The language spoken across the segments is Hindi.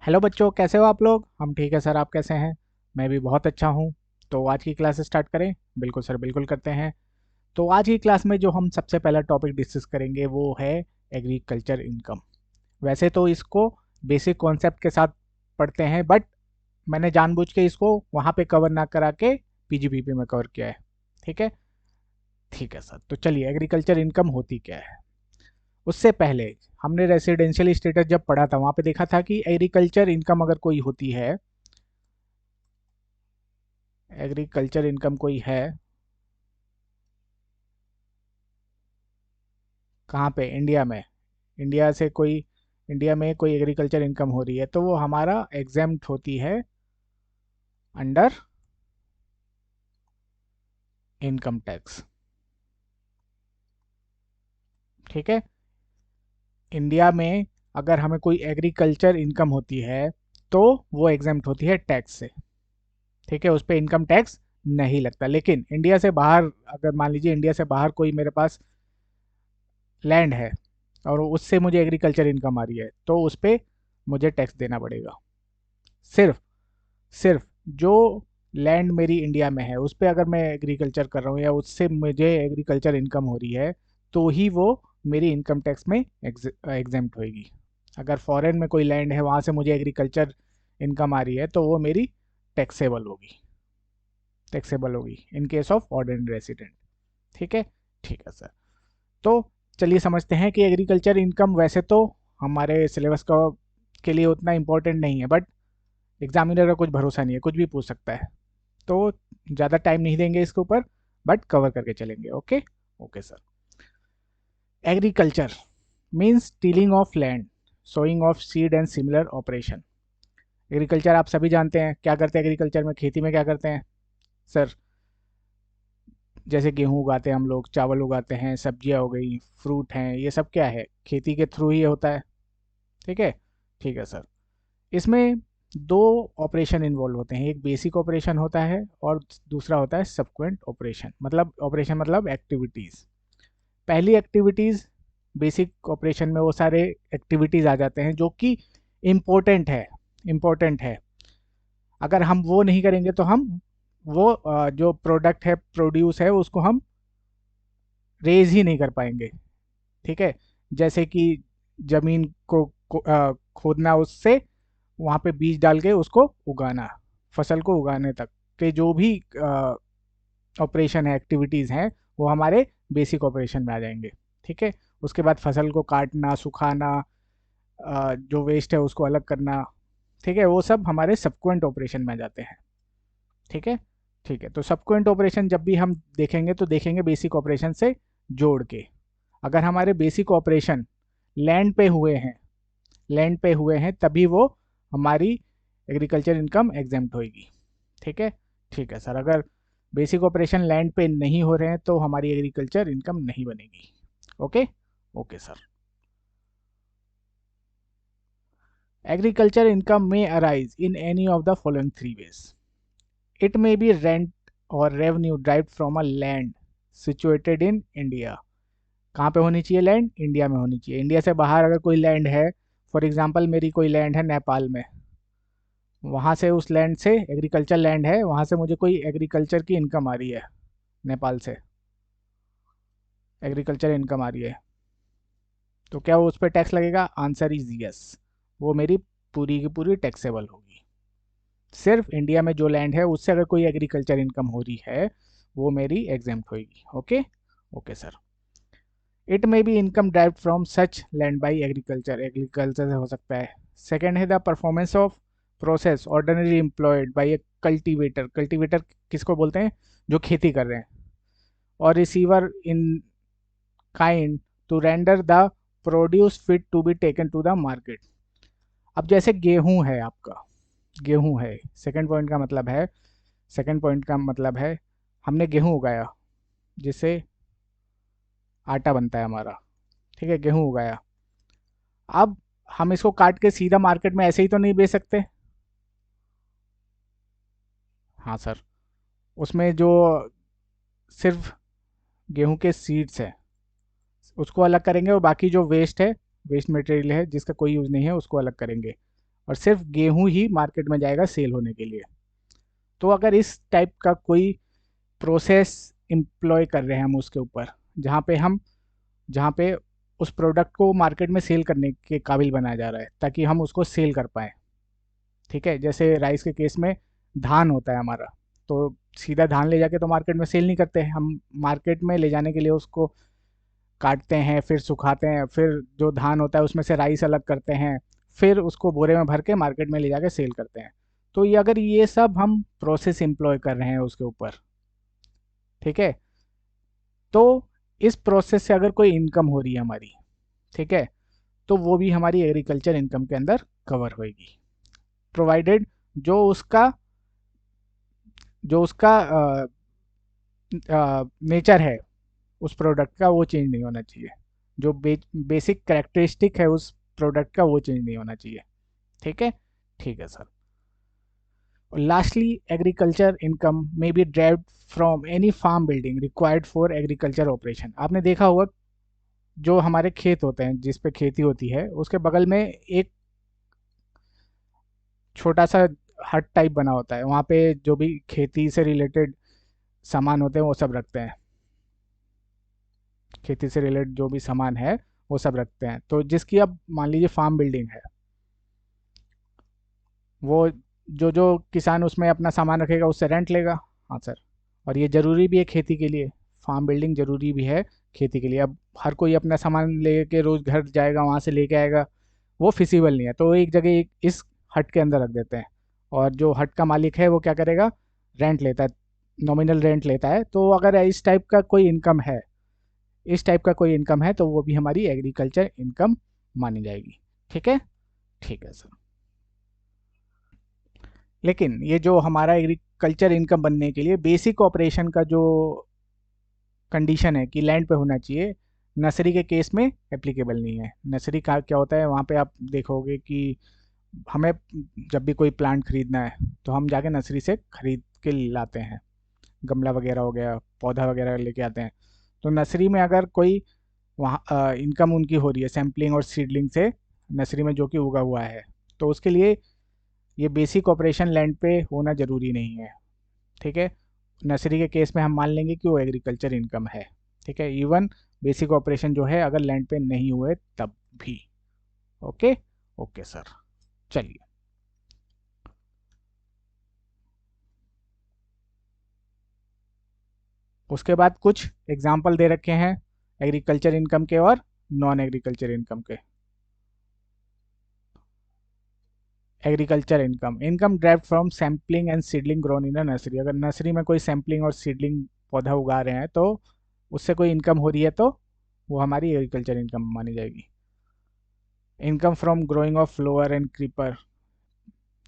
हेलो बच्चों, कैसे हो आप लोग। हम ठीक है सर, आप कैसे हैं। मैं भी बहुत अच्छा हूँ। तो आज की क्लास स्टार्ट करें। बिल्कुल सर, बिल्कुल करते हैं। तो आज की क्लास में जो हम सबसे पहला टॉपिक डिस्कस करेंगे वो है एग्रीकल्चर इनकम। वैसे तो इसको बेसिक कॉन्सेप्ट के साथ पढ़ते हैं, बट मैंने जानबूझ के इसको वहाँ पे कवर ना करा के पीजीबीपी में कवर किया है। ठीक है। ठीक है सर, तो चलिए, एग्रीकल्चर इनकम होती क्या है। उससे पहले हमने रेसिडेंशियल स्टेटस जब पढ़ा था, वहाँ पे देखा था कि एग्रीकल्चर इनकम अगर कोई होती है, एग्रीकल्चर इनकम कोई है कहाँ पे, इंडिया में। इंडिया से कोई, इंडिया में कोई एग्रीकल्चर इनकम हो रही है तो वो हमारा एग्जेम्प्ट होती है अंडर इनकम टैक्स। ठीक है। इंडिया में अगर हमें कोई एग्रीकल्चर इनकम होती है तो वो एग्जेम्प्ट होती है टैक्स से। ठीक है, उस पर इनकम टैक्स नहीं लगता। लेकिन इंडिया से बाहर, अगर मान लीजिए इंडिया से बाहर कोई मेरे पास लैंड है और उससे मुझे एग्रीकल्चर इनकम आ रही है तो उस पर मुझे टैक्स देना पड़ेगा। सिर्फ सिर्फ जो लैंड मेरी इंडिया में है उस पे अगर मैं एग्रीकल्चर कर रहा हूँ या उससे मुझे एग्रीकल्चर इनकम हो रही है तो ही वो मेरी इनकम टैक्स में एग्जेम्प्ट होएगी। अगर फॉरेन में कोई लैंड है वहाँ से मुझे एग्रीकल्चर इनकम आ रही है तो वो मेरी टैक्सेबल होगी, टैक्सेबल होगी in case of ordinary resident. ठीक है। ठीक है सर। तो चलिए समझते हैं कि एग्रीकल्चर इनकम वैसे तो हमारे सिलेबस का के लिए उतना इम्पोर्टेंट नहीं है, बट एग्जामिनर का कुछ भरोसा नहीं है, कुछ भी पूछ सकता है। तो ज़्यादा टाइम नहीं देंगे इसके ऊपर, बट कवर करके चलेंगे। Okay. Okay sir. Agriculture means tilling of land, sowing of seed and similar operation. Agriculture आप सभी जानते हैं क्या करते हैं। एग्रीकल्चर में, खेती में क्या करते हैं सर। जैसे गेहूँ उगाते हैं हम लोग, चावल उगाते हैं, सब्जियाँ हो गई, फ्रूट हैं, ये सब क्या है, खेती के थ्रू ही होता है। ठीक है। ठीक है सर। इसमें दो ऑपरेशन इन्वॉल्व होते हैं, एक बेसिक ऑपरेशन होता है और दूसरा होता है सबक्वेंट ऑपरेशन। मतलब ऑपरेशन मतलब एक्टिविटीज़। पहली एक्टिविटीज़, बेसिक ऑपरेशन में वो सारे एक्टिविटीज़ आ जाते हैं जो कि इम्पोर्टेंट है, इम्पोर्टेंट है। अगर हम वो नहीं करेंगे तो हम वो जो प्रोडक्ट है, प्रोड्यूस है, उसको हम रेज ही नहीं कर पाएंगे। ठीक है। जैसे कि जमीन को खोदना, उससे वहाँ पे बीज डाल के उसको उगाना, फसल को उगाने तक के जो भी ऑपरेशन है, एक्टिविटीज़ हैं, वो हमारे बेसिक ऑपरेशन में आ जाएंगे। ठीक है। उसके बाद फसल को काटना, सुखाना, जो वेस्ट है उसको अलग करना, ठीक है, वो सब हमारे सबक्वेंट ऑपरेशन में आ जाते हैं। ठीक है। ठीक है। तो सबक्वेंट ऑपरेशन जब भी हम देखेंगे तो देखेंगे बेसिक ऑपरेशन से जोड़ के। अगर हमारे बेसिक ऑपरेशन लैंड पे हुए हैं, लैंड पे हुए हैं तभी वो हमारी एग्रीकल्चर इनकम एग्जेम्प्ट होगी। ठीक है। ठीक है सर। अगर बेसिक ऑपरेशन लैंड पे नहीं हो रहे हैं तो हमारी एग्रीकल्चर इनकम नहीं बनेगी। Okay. Okay sir. Agriculture income में arise in any of the following three ways. It may be rent और revenue drive from a land situated in India. कहाँ पे होनी चाहिए लैंड, इंडिया में होनी चाहिए। इंडिया से बाहर अगर कोई लैंड है, फॉर एग्जांपल मेरी कोई लैंड है नेपाल में, वहाँ से, उस लैंड से, एग्रीकल्चर लैंड है, वहाँ से मुझे कोई एग्रीकल्चर की इनकम आ रही है, नेपाल से एग्रीकल्चर इनकम आ रही है, तो क्या वो उस पर टैक्स लगेगा। Answer is yes. वो मेरी पूरी की पूरी टैक्सेबल होगी। सिर्फ इंडिया में जो लैंड है उससे अगर कोई एग्रीकल्चर इनकम हो रही है वो मेरी एग्जेम्प्ट होगी। Okay. Okay sir. It may be income drive from such land by agriculture, agriculture से हो सकता है। सेकेंड है the performance of process ordinary employed by a cultivator. Cultivator किसको बोलते हैं, जो खेती कर रहे हैं। और receiver in kind to render the produce fit to be taken to the market. अब जैसे गेहूं है आपका, गेहूं है, सेकंड पॉइंट का मतलब है, सेकंड पॉइंट का मतलब है हमने गेहूं उगाया जिससे आटा बनता है हमारा। ठीक है, गेहूं उगाया। अब हम इसको काट के सीधा मार्केट में ऐसे ही तो नहीं बेच सकते। हाँ सर। उसमें जो सिर्फ गेहूं के सीड्स है उसको अलग करेंगे और बाकी जो वेस्ट है, वेस्ट मटेरियल है जिसका कोई यूज़ नहीं है, उसको अलग करेंगे। और सिर्फ गेहूं ही मार्केट में जाएगा सेल होने के लिए। तो अगर इस टाइप का कोई प्रोसेस एम्प्लॉय कर रहे हैं हम उसके ऊपर, जहाँ पे उस प्रोडक्ट को मार्केट में सेल करने के काबिल बनाया जा रहा है ताकि हम उसको सेल कर पाएँ। ठीक है, जैसे राइस के केस में धान होता है हमारा, तो सीधा धान ले जाके तो मार्केट में सेल नहीं करते हैं हम। मार्केट में ले जाने के लिए उसको काटते हैं, फिर सुखाते हैं, फिर जो धान होता है उसमें से राइस अलग करते हैं, फिर उसको बोरे में भर के मार्केट में ले जाके सेल करते हैं। तो ये अगर ये सब हम प्रोसेस एम्प्लॉय कर रहे हैं उसके ऊपर, ठीक है, तो इस प्रोसेस से अगर कोई इनकम हो रही है हमारी, ठीक है, तो वो भी हमारी एग्रीकल्चर इनकम के अंदर कवर होएगी, प्रोवाइडेड जो उसका जो उसका नेचर है उस प्रोडक्ट का वो चेंज नहीं होना चाहिए, जो बेसिक करेक्टरिस्टिक है उस प्रोडक्ट का वो चेंज नहीं होना चाहिए। ठीक है, ठीक है सर। और lastly, agriculture income may be derived from any farm building required for agriculture operation. आपने देखा होगा जो हमारे खेत होते हैं जिस पे खेती होती है उसके बगल में एक छोटा सा हट टाइप बना होता है, वहाँ पे जो भी खेती से रिलेटेड सामान होते हैं वो सब रखते हैं, खेती से रिलेटेड जो भी सामान है वो सब रखते हैं। तो जिसकी अब मान लीजिए फार्म बिल्डिंग है, वो जो जो किसान उसमें अपना सामान रखेगा उससे रेंट लेगा। हाँ सर, और ये ज़रूरी भी है खेती के लिए, फार्म बिल्डिंग ज़रूरी भी है खेती के लिए। अब हर कोई अपना सामान लेके रोज़ घर जाएगा वहाँ से लेके आएगा, वो फिजिबल नहीं है, तो एक जगह इस हट के अंदर रख देते हैं। और जो हट का मालिक है वो क्या करेगा, रेंट लेता है, नॉमिनल रेंट लेता है। तो अगर इस टाइप का कोई इनकम है तो वो भी हमारी एग्रीकल्चर इनकम मानी जाएगी। ठीक है, ठीक है सर। लेकिन ये जो हमारा एग्रीकल्चर इनकम बनने के लिए बेसिक ऑपरेशन का जो कंडीशन है कि लैंड पे होना चाहिए, नर्सरी के केस में एप्लीकेबल नहीं है। नर्सरी का क्या होता है, वहाँ पे आप देखोगे कि हमें जब भी कोई प्लांट खरीदना है तो हम जाके नर्सरी से खरीद के लाते हैं, गमला वगैरह हो गया, पौधा वगैरह लेके आते हैं। तो नर्सरी में अगर कोई वहाँ इनकम उनकी हो रही है सैम्पलिंग और सीडलिंग से, नर्सरी में जो कि उगा हुआ है, तो उसके लिए ये बेसिक ऑपरेशन लैंड पे होना ज़रूरी नहीं है। ठीक है, नर्सरी के केस में हम मान लेंगे कि वो एग्रीकल्चर इनकम है। ठीक है, इवन बेसिक ऑपरेशन जो है अगर लैंड पे नहीं हुए तब भी। Okay, okay sir. चलिए, उसके बाद कुछ एग्जाम्पल दे रखे हैं एग्रीकल्चर इनकम के और नॉन एग्रीकल्चर इनकम के। Agriculture income, income derived from sampling and seedling grown in a nursery. अगर नर्सरी में कोई सैम्पलिंग और सीडलिंग पौधा उगा रहे हैं तो उससे कोई इनकम हो रही है तो वो हमारी एग्रीकल्चर इनकम मानी जाएगी। Income from growing of flower and creeper,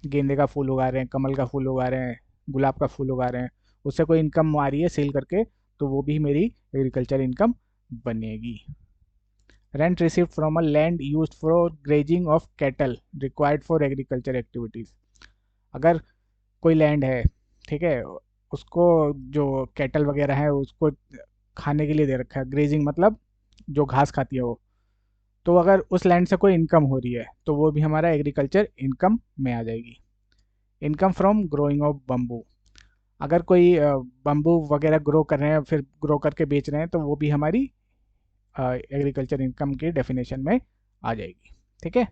गेंदे का फूल उगा रहे हैं, कमल का फूल उगा रहे हैं, गुलाब का फूल उगा रहे हैं, उससे कोई इनकम आ रही है सेल करके, तो वो भी मेरी एग्रीकल्चर इनकम बनेगी। Rent received from a land used for grazing of cattle required for agriculture activities. अगर कोई लैंड है, ठीक है, उसको जो कैटल वगैरह है उसको खाने के लिए दे रखा है, ग्रेजिंग मतलब जो घास खाती है वो, तो अगर उस लैंड से कोई इनकम हो रही है तो वो भी हमारा एग्रीकल्चर इनकम में आ जाएगी। Income from growing of bamboo, अगर कोई बम्बू वगैरह ग्रो कर रहे हैं फिर ग्रो करके बेच रहे हैं तो वो भी हमारी एग्रीकल्चर इनकम की डेफिनेशन में आ जाएगी। ठीक है,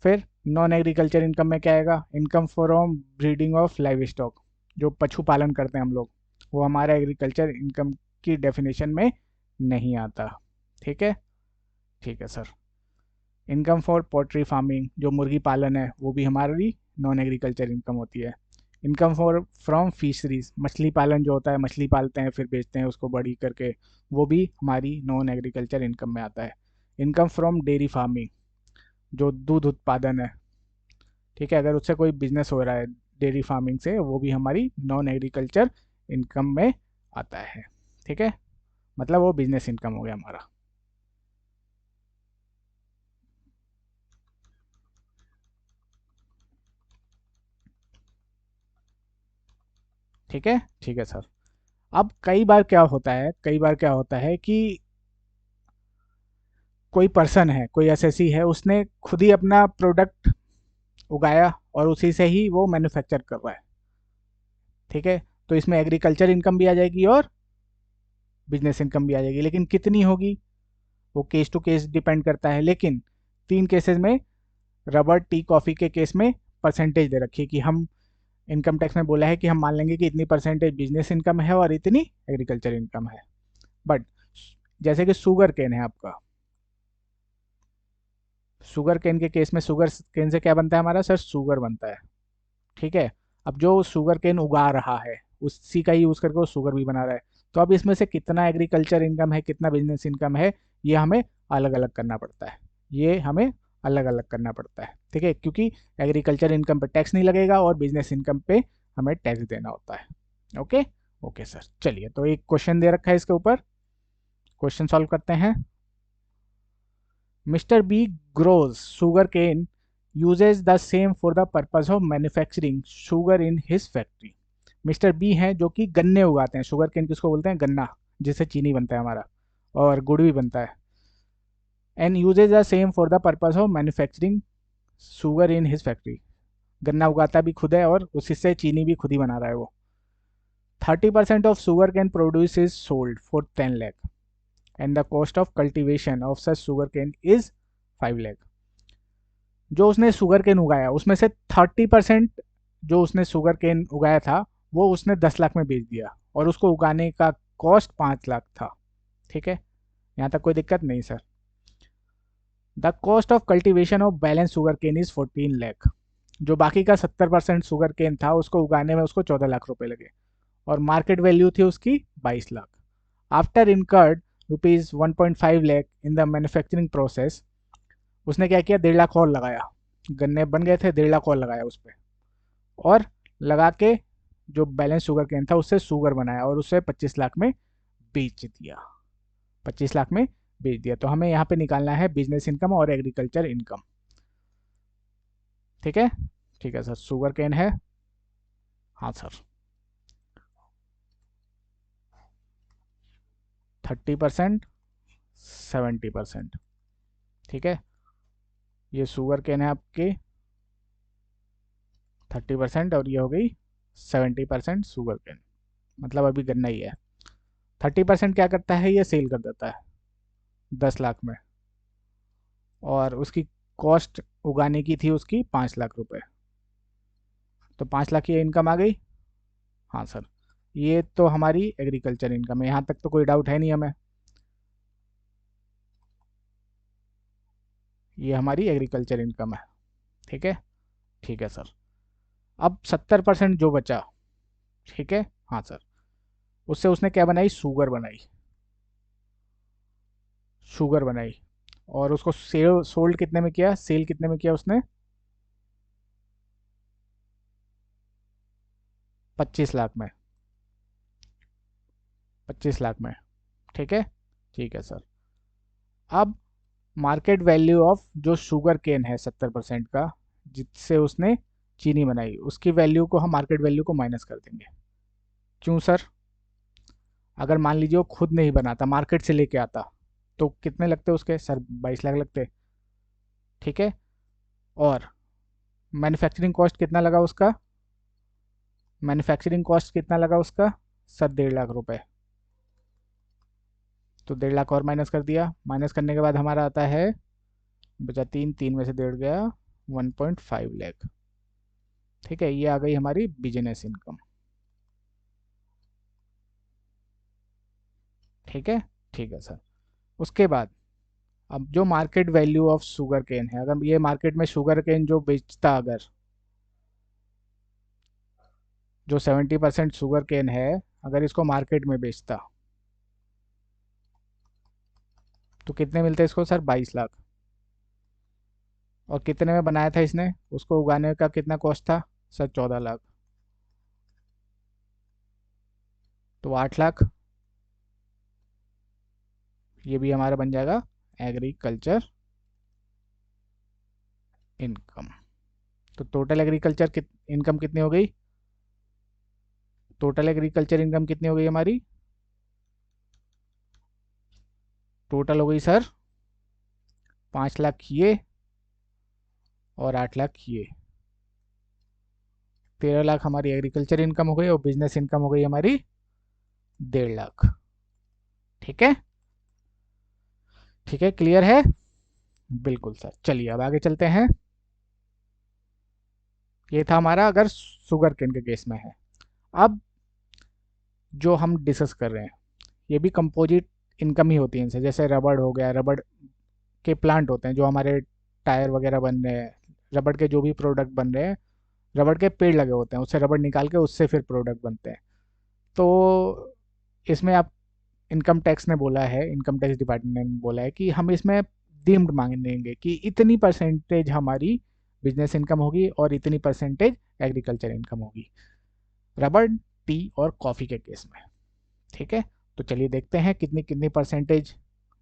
फिर नॉन एग्रीकल्चर इनकम में क्या आएगा, income from breeding of live stock, जो पशु पालन करते हैं हम लोग, वो हमारा एग्रीकल्चर इनकम की डेफिनेशन में नहीं आता। ठीक है, ठीक है sir. Income for poultry farming, जो मुर्गी पालन है वो भी हमारी नॉन एग्रीकल्चर इनकम होती है। इनकम फॉर फ्रॉम फिशरीज, मछली पालन जो होता है, मछली पालते हैं फिर बेचते हैं उसको बड़ी करके, वो भी हमारी नॉन एग्रीकल्चर इनकम में आता है। इनकम फ्रॉम डेयरी फार्मिंग, जो दूध उत्पादन है, ठीक है, अगर उससे कोई बिजनेस हो रहा है डेयरी फार्मिंग से, वो भी हमारी नॉन एग्रीकल्चर इनकम में आता है। ठीक है, मतलब वो बिजनेस इनकम हो गया हमारा। ठीक है, ठीक है सर। अब कई बार क्या होता है कि कोई पर्सन है, कोई एसएससी है, उसने खुद ही अपना प्रोडक्ट उगाया और उसी से ही वो मैन्युफैक्चर कर रहा है। ठीक है, तो इसमें एग्रीकल्चर इनकम भी आ जाएगी और बिजनेस इनकम भी आ जाएगी, लेकिन कितनी होगी वो केस टू केस डिपेंड करता है। लेकिन तीन केसेस में, रबर, टी, कॉफ़ी के केस में परसेंटेज दे रखी है कि हम इनकम टैक्स में बोला है कि हम मान लेंगे कि इतनी परसेंटेज बिजनेस इनकम है और इतनी एग्रीकल्चर इनकम है। बट जैसे कि शुगर केन है आपका, शुगर केन के केस में शुगर केन से क्या बनता है हमारा सर, शुगर बनता है। ठीक है, अब जो शुगर केन उगा रहा है उसी का ही यूज़ करके वो शुगर भी बना रहा है। तो अब इसमें से कितना एग्रीकल्चर इनकम है, कितना बिजनेस इनकम है, ये हमें अलग अलग करना पड़ता है। ये हमें अलग अलग करना पड़ता है। ठीक है, क्योंकि एग्रीकल्चर इनकम पे टैक्स नहीं लगेगा और बिजनेस इनकम पे हमें टैक्स देना होता है। ओके, ओके सर, चलिए तो एक क्वेश्चन दे रखा है इसके ऊपर, क्वेश्चन सॉल्व करते हैं। Mr. B grows sugarcane, uses the same for the purpose of manufacturing sugar in his factory. Mister B हैं जो कि गन्ने उगाते हैं, शुगर केन किसको बोलते हैं, गन्ना, जिससे चीनी बनता है हमारा और गुड़ भी बनता है। And uses the same for the purpose of manufacturing sugar in his factory. गन्ना उगाता भी खुद है और उसी से चीनी भी खुद ही बना रहा है वो। 30% of sugar cane produce is sold for 10 lakh and the cost of cultivation of such sugar cane is 5 lakh. जो उसने शुगर केन उगाया उसमें से 30% जो उसने शुगर केन उगाया था वो उसने 10 लाख में बेच दिया और उसको उगाने का कॉस्ट 5 लाख था। ठीक है, यहाँ तक कोई दिक्कत नहीं sir. The cost of cultivation of balance sugar cane is 14 lakh. जो बाकी का 70% शुगर केन था उसको उगाने में उसको 14 लाख रुपए लगे और मार्केट वैल्यू थी उसकी 22 lakh. After incurred ₹1.5 lakh in the manufacturing process, उसने क्या किया, 1.5 लाख और लगाया। गन्ने बन गए थे, 1.5 लाख और लगाया उस पर और लगा के जो बैलेंस शुगर केन था उससे शुगर बनाया और उसे 25 लाख में बेच दिया। 25 लाख में बेच दिया। तो हमें यहाँ पे निकालना है बिजनेस इनकम और एग्रीकल्चर इनकम। ठीक है, ठीक है सर, शुगर केन है, हाँ सर, 30%, 70%। ठीक है, ये शुगर केन है आपके 30% और ये हो गई 70% शुगर केन, मतलब अभी गन्ना ही है। 30% क्या करता है, ये सेल कर देता है 10 लाख में और उसकी कॉस्ट उगाने की थी उसकी 5 लाख रुपए, तो 5 लाख की इनकम आ गई। हाँ सर, ये तो हमारी एग्रीकल्चर इनकम है, यहाँ तक तो कोई डाउट है नहीं हमें। ये हमारी एग्रीकल्चर इनकम है। ठीक है, ठीक है सर। अब 70% जो बचा, ठीक है, हाँ सर, उससे उसने क्या बनाई, शुगर बनाई, शुगर बनाई और उसको सेल सोल्ड कितने में किया, सेल कितने में किया उसने, 25 लाख में, 25 लाख में। ठीक है, ठीक है सर। अब मार्केट वैल्यू ऑफ जो शुगर केन है 70% का, जिससे उसने चीनी बनाई, उसकी वैल्यू को हम मार्केट वैल्यू को माइनस कर देंगे। क्यों सर, अगर मान लीजिए वो खुद नहीं बनाता, मार्केट से लेके आता, तो कितने लगते उसके सर, 22 लाख लगते। ठीक है, और मैन्युफैक्चरिंग कॉस्ट कितना लगा उसका, मैन्युफैक्चरिंग कॉस्ट कितना लगा उसका सर, 1.5 लाख रुपए। तो 1.5 लाख और माइनस कर दिया, माइनस करने के बाद हमारा आता है, बचा 3, 3 में से 1.5 गया, 1.5 लाख। ठीक है, ये आ गई हमारी बिजनेस इनकम। ठीक है, ठीक है सर। उसके बाद अब जो market value of sugar cane है, अगर ये मार्केट में शुगर केन जो बेचता, अगर जो 70% शुगर केन है अगर इसको मार्केट में बेचता तो कितने मिलते इसको सर, 22 लाख। और कितने में बनाया था इसने, उसको उगाने का कितना कॉस्ट था सर, 14 लाख। तो 8 लाख, ये भी हमारा बन जाएगा एग्रीकल्चर इनकम। तो टोटल एग्रीकल्चर इनकम कितनी हो गई, टोटल एग्रीकल्चर इनकम कितनी हो गई हमारी, टोटल हो गई सर 5 लाख ये और 8 लाख ये। 13 लाख हमारी एग्रीकल्चर इनकम हो गई और बिजनेस इनकम हो गई हमारी 1.5 लाख। ठीक है, ठीक है, क्लियर है? बिल्कुल सर। चलिए अब आगे चलते हैं। ये था हमारा अगर शुगर केन के केस में है। अब जो हम डिस्कस कर रहे हैं ये भी कंपोजिट इनकम ही होती है इनसे, जैसे रबड़ हो गया, रबड़ के प्लांट होते हैं जो हमारे टायर वगैरह बन रहे हैं, रबड़ के जो भी प्रोडक्ट बन रहे हैं, रबड़ के पेड़ लगे होते हैं, उससे रबड़ निकाल के उससे फिर प्रोडक्ट बनते हैं। तो इसमें आप इनकम टैक्स ने बोला है, इनकम टैक्स डिपार्टमेंट ने बोला है कि हम इसमें डीम्ड मांगेंगे कि इतनी परसेंटेज हमारी बिजनेस इनकम होगी और इतनी परसेंटेज एग्रीकल्चर इनकम होगी, रबड़, टी और कॉफ़ी के केस में। ठीक है, तो चलिए देखते हैं कितनी कितनी परसेंटेज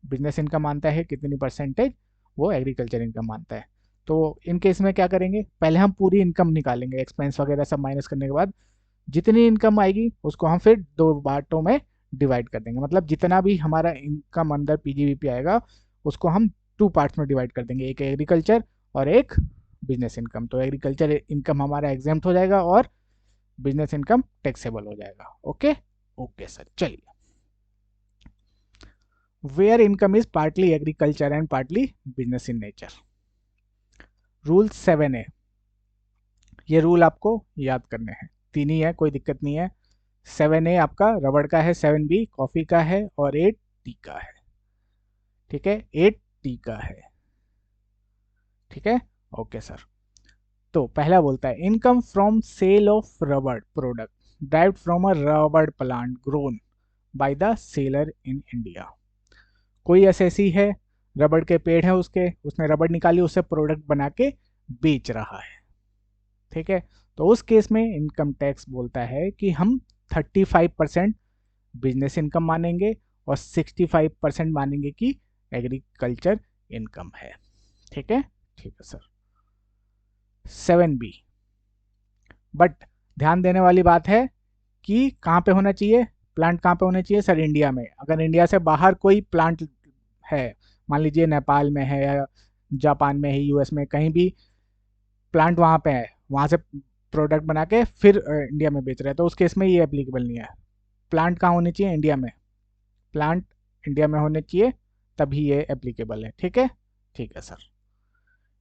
बिजनेस इनकम मानता है, कितनी परसेंटेज वो एग्रीकल्चर इनकम मानता है। तो इन केस में क्या करेंगे, पहले हम पूरी इनकम निकालेंगे, एक्सपेंस वगैरह सब माइनस करने के बाद जितनी इनकम आएगी उसको हम फिर दो बाटों में डिवाइड कर देंगे। मतलब जितना भी हमारा इनकम अंदर पीजीबीपी आएगा उसको हम टू पार्ट्स में डिवाइड कर देंगे, एक एग्रीकल्चर और एक बिजनेस इनकम। तो एग्रीकल्चर इनकम हमारा एग्जेम्प्ट हो जाएगा और बिजनेस इनकम टैक्सेबल हो जाएगा। Okay, okay sir. चलिए, where income is partly agriculture and partly business in nature. Rule 7A, ये रूल आपको याद करने हैं, तीन ही है, कोई दिक्कत नहीं है। 7A आपका रबड़ का है, 7B कॉफी का है और 8 टी का है। ठीक है, 8 टी का है। ठीक है, ओके सर। तो पहला बोलता है income from sale of rubber product derived from a रबड़ plant grown by the seller in India. कोई ऐसी है, रबड़ के पेड़ है उसके, उसने रबड़ निकाली, उससे प्रोडक्ट बना के बेच रहा है। ठीक है, तो उस केस में इनकम टैक्स बोलता है कि हम 35% बिजनेस इनकम मानेंगे और 65% मानेंगे कि एग्रीकल्चर इनकम है। ठीक है, ठीक है सर। 7B, बट ध्यान देने वाली बात है कि कहाँ पे होना चाहिए, प्लांट कहाँ पे होना चाहिए सर, इंडिया में। अगर इंडिया से बाहर कोई प्लांट है, मान लीजिए नेपाल में है या जापान में है, यूएस में, कहीं भी प्लांट वहाँ पे है, वहाँ से प्रोडक्ट बना के फिर इंडिया में बेच रहे हैं, तो उस केस में ये एप्लीकेबल नहीं है। प्लांट कहाँ होने चाहिए, इंडिया में। प्लांट इंडिया में होने चाहिए, तभी ये एप्लीकेबल है। ठीक है, ठीक है sir.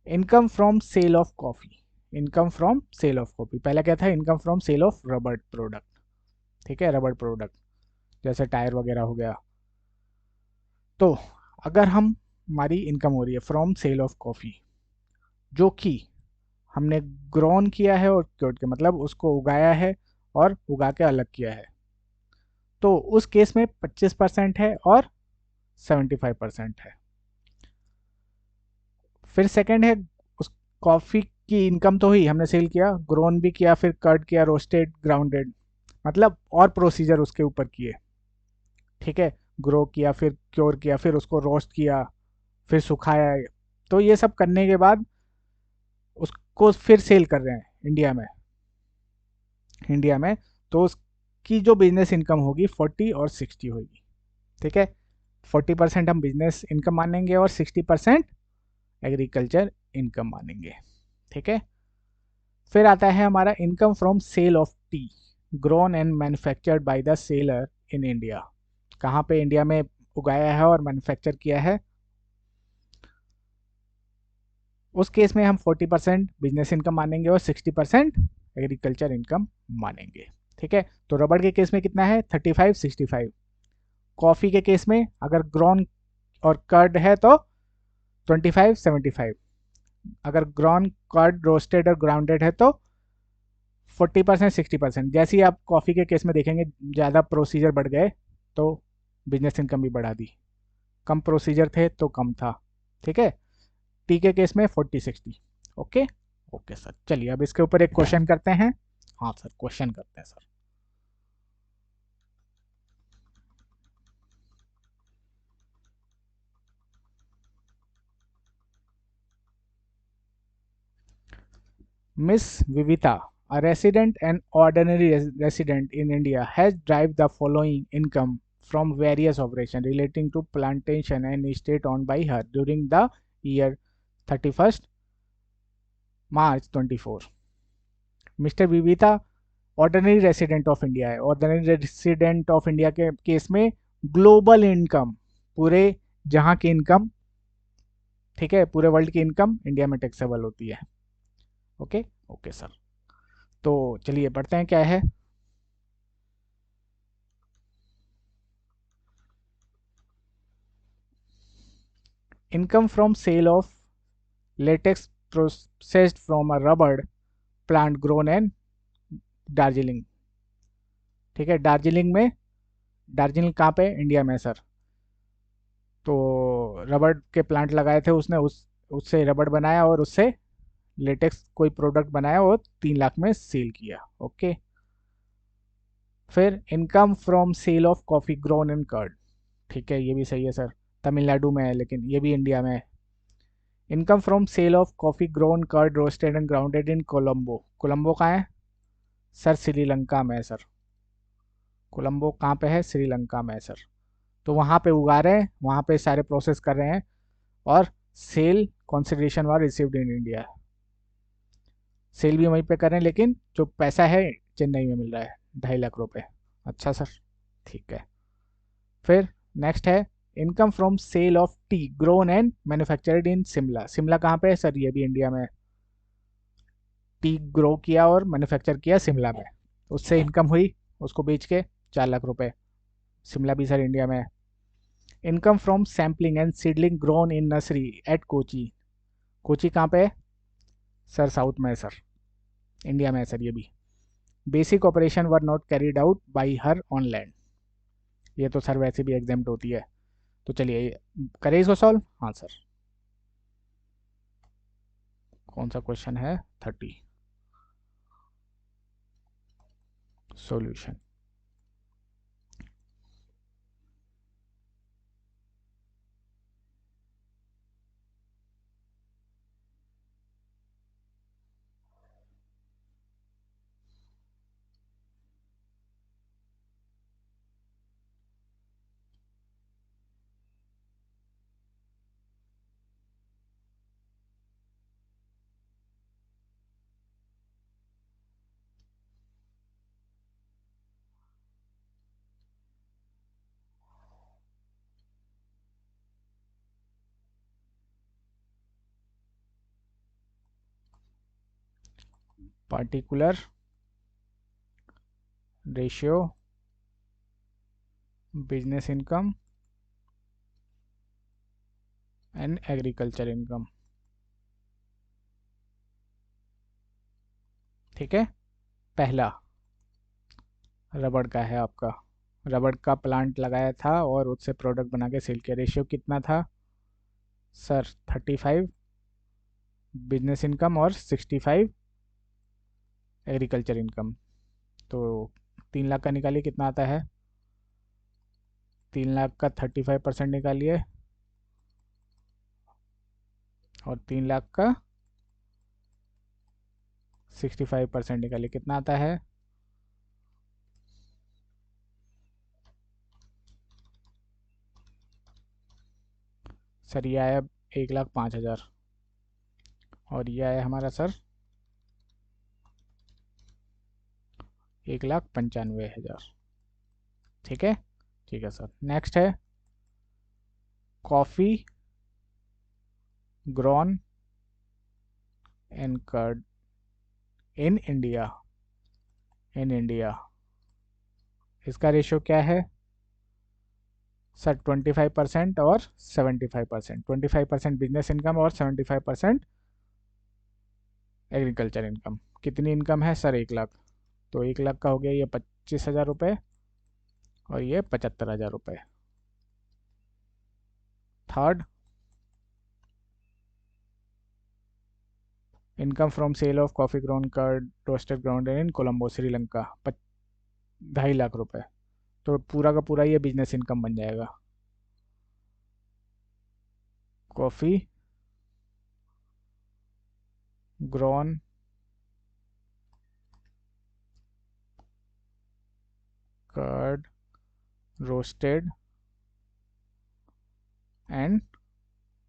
Income from sale of coffee, income from sale of coffee, पहला क्या था, income from sale of rubber product. ठीक है, रबड़ प्रोडक्ट जैसे टायर वगैरह हो गया। तो अगर हम, हमारी इनकम हो रही है फ्रॉम सेल ऑफ कॉफ़ी, जो कि हमने ग्रोन किया है और क्योर्ड के मतलब उसको उगाया है और उगा के अलग किया है, तो उस केस में 25% है और 75% है। फिर सेकंड है, उस कॉफ़ी की इनकम तो हुई, हमने सेल किया, ग्रोन भी किया, फिर कट किया, रोस्टेड, ग्राउंडेड, मतलब और प्रोसीजर उसके ऊपर किए। ठीक है, ग्रो किया, फिर क्योर किया, फिर उसको रोस्ट किया, फिर सुखाया, तो ये सब करने के बाद उसको फिर सेल कर रहे हैं इंडिया में, इंडिया में, तो उसकी जो बिजनेस इनकम होगी 40 और 60 होगी। ठीक है, 40% हम बिजनेस इनकम मानेंगे और 60% एग्रीकल्चर इनकम मानेंगे। ठीक है, फिर आता है हमारा income from sale of tea grown and manufactured by the seller in India. कहाँ पे इंडिया में उगाया है और मैन्युफैक्चर किया है, उस केस में हम 40% बिजनेस इनकम मानेंगे और 60% एग्रीकल्चर इनकम मानेंगे। ठीक है, तो रबड़ के केस में कितना है, 35-65। कॉफ़ी के केस में अगर ग्रोन और कर्ड है तो 25-75। अगर ग्रोन, कर्ड, रोस्टेड और ग्राउंडेड है तो 40% 60%। जैसे ही आप कॉफ़ी के केस में देखेंगे ज़्यादा प्रोसीजर बढ़ गए तो बिजनेस इनकम भी बढ़ा दी, कम प्रोसीजर थे तो कम था। ठीक है, टी के केस में 40-60। Okay, okay sir. चलिए अब इसके ऊपर एक क्वेश्चन करते हैं। हाँ सर, क्वेश्चन करते हैं sir. Miss Vivita, a resident and ordinary resident in India, has derived the following income from various operations relating to plantation and estate owned by her during the year 31st March 24. Mister Babita ordinary resident of India है। ऑर्डिनरी रेसिडेंट ऑफ इंडिया के केस में ग्लोबल इनकम, पूरे जहां की इनकम, ठीक है, पूरे वर्ल्ड की इनकम इंडिया में टैक्सेबल होती है। ओके ओके सर, तो चलिए पढ़ते हैं क्या है। Income from sale of latex processed from a rubber plant grown in Darjeeling. ठीक है, दार्जिलिंग में, दार्जिलिंग कहाँ पे, इंडिया में सर। तो रबड़ के प्लांट लगाए थे उसने, उससे रबड़ बनाया और उससे लेटेक्स कोई प्रोडक्ट बनाया और 3 लाख में सेल किया। ओके, फिर income from sale of coffee grown in cured. ठीक है, ये भी सही है सर, तमिलनाडु में है लेकिन ये भी इंडिया में है। Income from sale of coffee grown cured roasted and grounded in Colombo. Colombo कहाँ है सर, श्रीलंका में है सर। कोलंबो कहाँ पे है, श्रीलंका में है सर। तो वहाँ पे उगा रहे हैं, वहाँ पे सारे प्रोसेस कर रहे हैं, और sale consideration were received in India. Sale भी वहीं पे कर रहे हैं लेकिन जो पैसा है चेन्नई में मिल रहा है, 2.5 लाख रुपए। अच्छा सर, ठीक है। फिर नेक्स्ट है income from sale of tea grown and manufactured in Shimla. Shimla कहाँ पे है सर, ये भी इंडिया में है। टी ग्रो किया और मैन्युफैक्चर किया शिमला में, उससे इनकम हुई, उसको बेच के 4 लाख रुपए। शिमला भी सर इंडिया में है। Income from sampling and seedling grown in nursery at Kochi. Kochi कहाँ पे है सर, साउथ में है सर, इंडिया में है सर ये भी। Basic operation were not carried out by her on land. ये तो सर वैसे भी एग्जाम्प्ट होती है। तो चलिए करें इसको सॉल्व। हाँ सर, कौन सा क्वेश्चन है, 30, solution. Particular ratio business income and agriculture income. ठीक है, पहला रबड़ का है आपका। रबड़ का प्लांट लगाया था और उससे प्रोडक्ट बना के सेल किया। रेशियो कितना था सर, 35 बिजनेस इनकम और 65 एग्रीकल्चर इनकम। तो 3 लाख का निकालिए कितना आता है, 3 लाख का 35% निकालिए और 3 लाख का 65% निकालिए, कितना आता है सर। ये आया 1,05,000 और ये आया हमारा सर 1,95,000। ठीक है, ठीक है सर। नेक्स्ट है coffee grown and cured in India. In India इसका रेशियो क्या है सर, 25% और 75%। 25% बिजनेस इनकम और 75% एग्रीकल्चर इनकम। कितनी इनकम है सर, 1 लाख। तो 1 लाख का हो गया ये 25,000 रुपये और ये 75,000 रुपये। Third, income from sale of coffee ground cured roasted ground in Colombo Sri Lanka, 2.5 lakh रुपये। तो पूरा का पूरा ये बिजनेस इनकम बन जाएगा। Coffee grown cured roasted and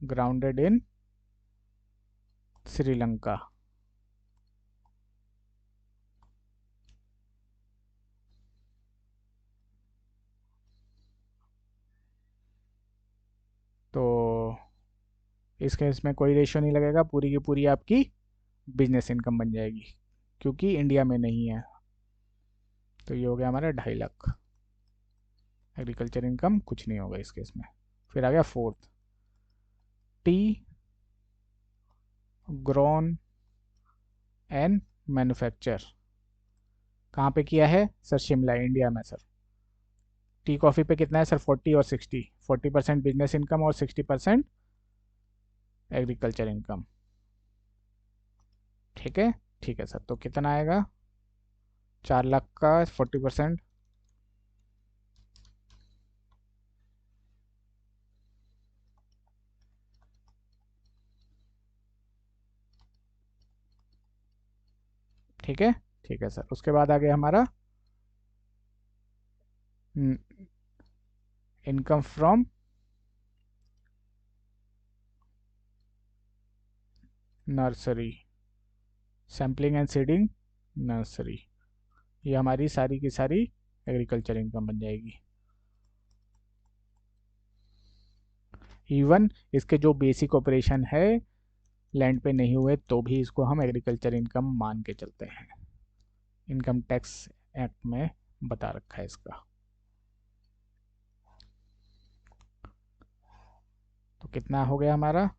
grounded in Sri Lanka. इस केस में कोई रेशियो नहीं लगेगा, पूरी की पूरी आपकी बिजनेस इनकम बन जाएगी, क्योंकि इंडिया में नहीं है। तो ये हो गया हमारा 2.5 लाख। एग्रीकल्चर इनकम कुछ नहीं होगा इस केस में। फिर आ गया fourth, T grown and manufacture. कहाँ पे किया है सर? शिमला, इंडिया में सर। टी कॉफ़ी पे कितना है सर? 40 और 60, 40% बिजनेस इनकम और 60% एग्रीकल्चर इनकम। ठीक है, ठीक है सर। तो कितना आएगा? 4 लाख का 40%, ठीक है, ठीक है सर। उसके बाद आ गया हमारा income from nursery, sampling and seeding nursery. ये हमारी सारी की सारी एग्रीकल्चर इनकम बन जाएगी। इवन इसके जो बेसिक ऑपरेशन है लैंड पे नहीं हुए तो भी इसको हम एग्रीकल्चर इनकम मान के चलते हैं। इनकम टैक्स एक्ट में बता रखा है इसका। तो कितना हो गया हमारा?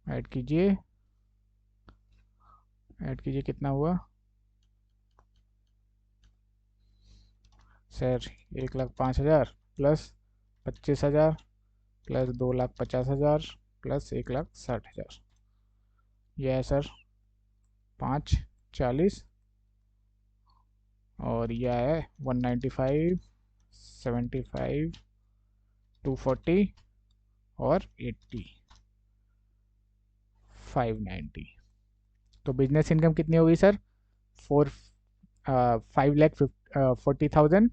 ऐड कीजिए, ऐड कीजिए, कितना हुआ सर? 1,05,000 plus 25,000 plus 2,50,000 plus 1,60,000। यह है सर 540, और यह है 195, 75, 240 और 80, 590। तो बिजनेस इनकम कितनी होगी सर? 5,40,000,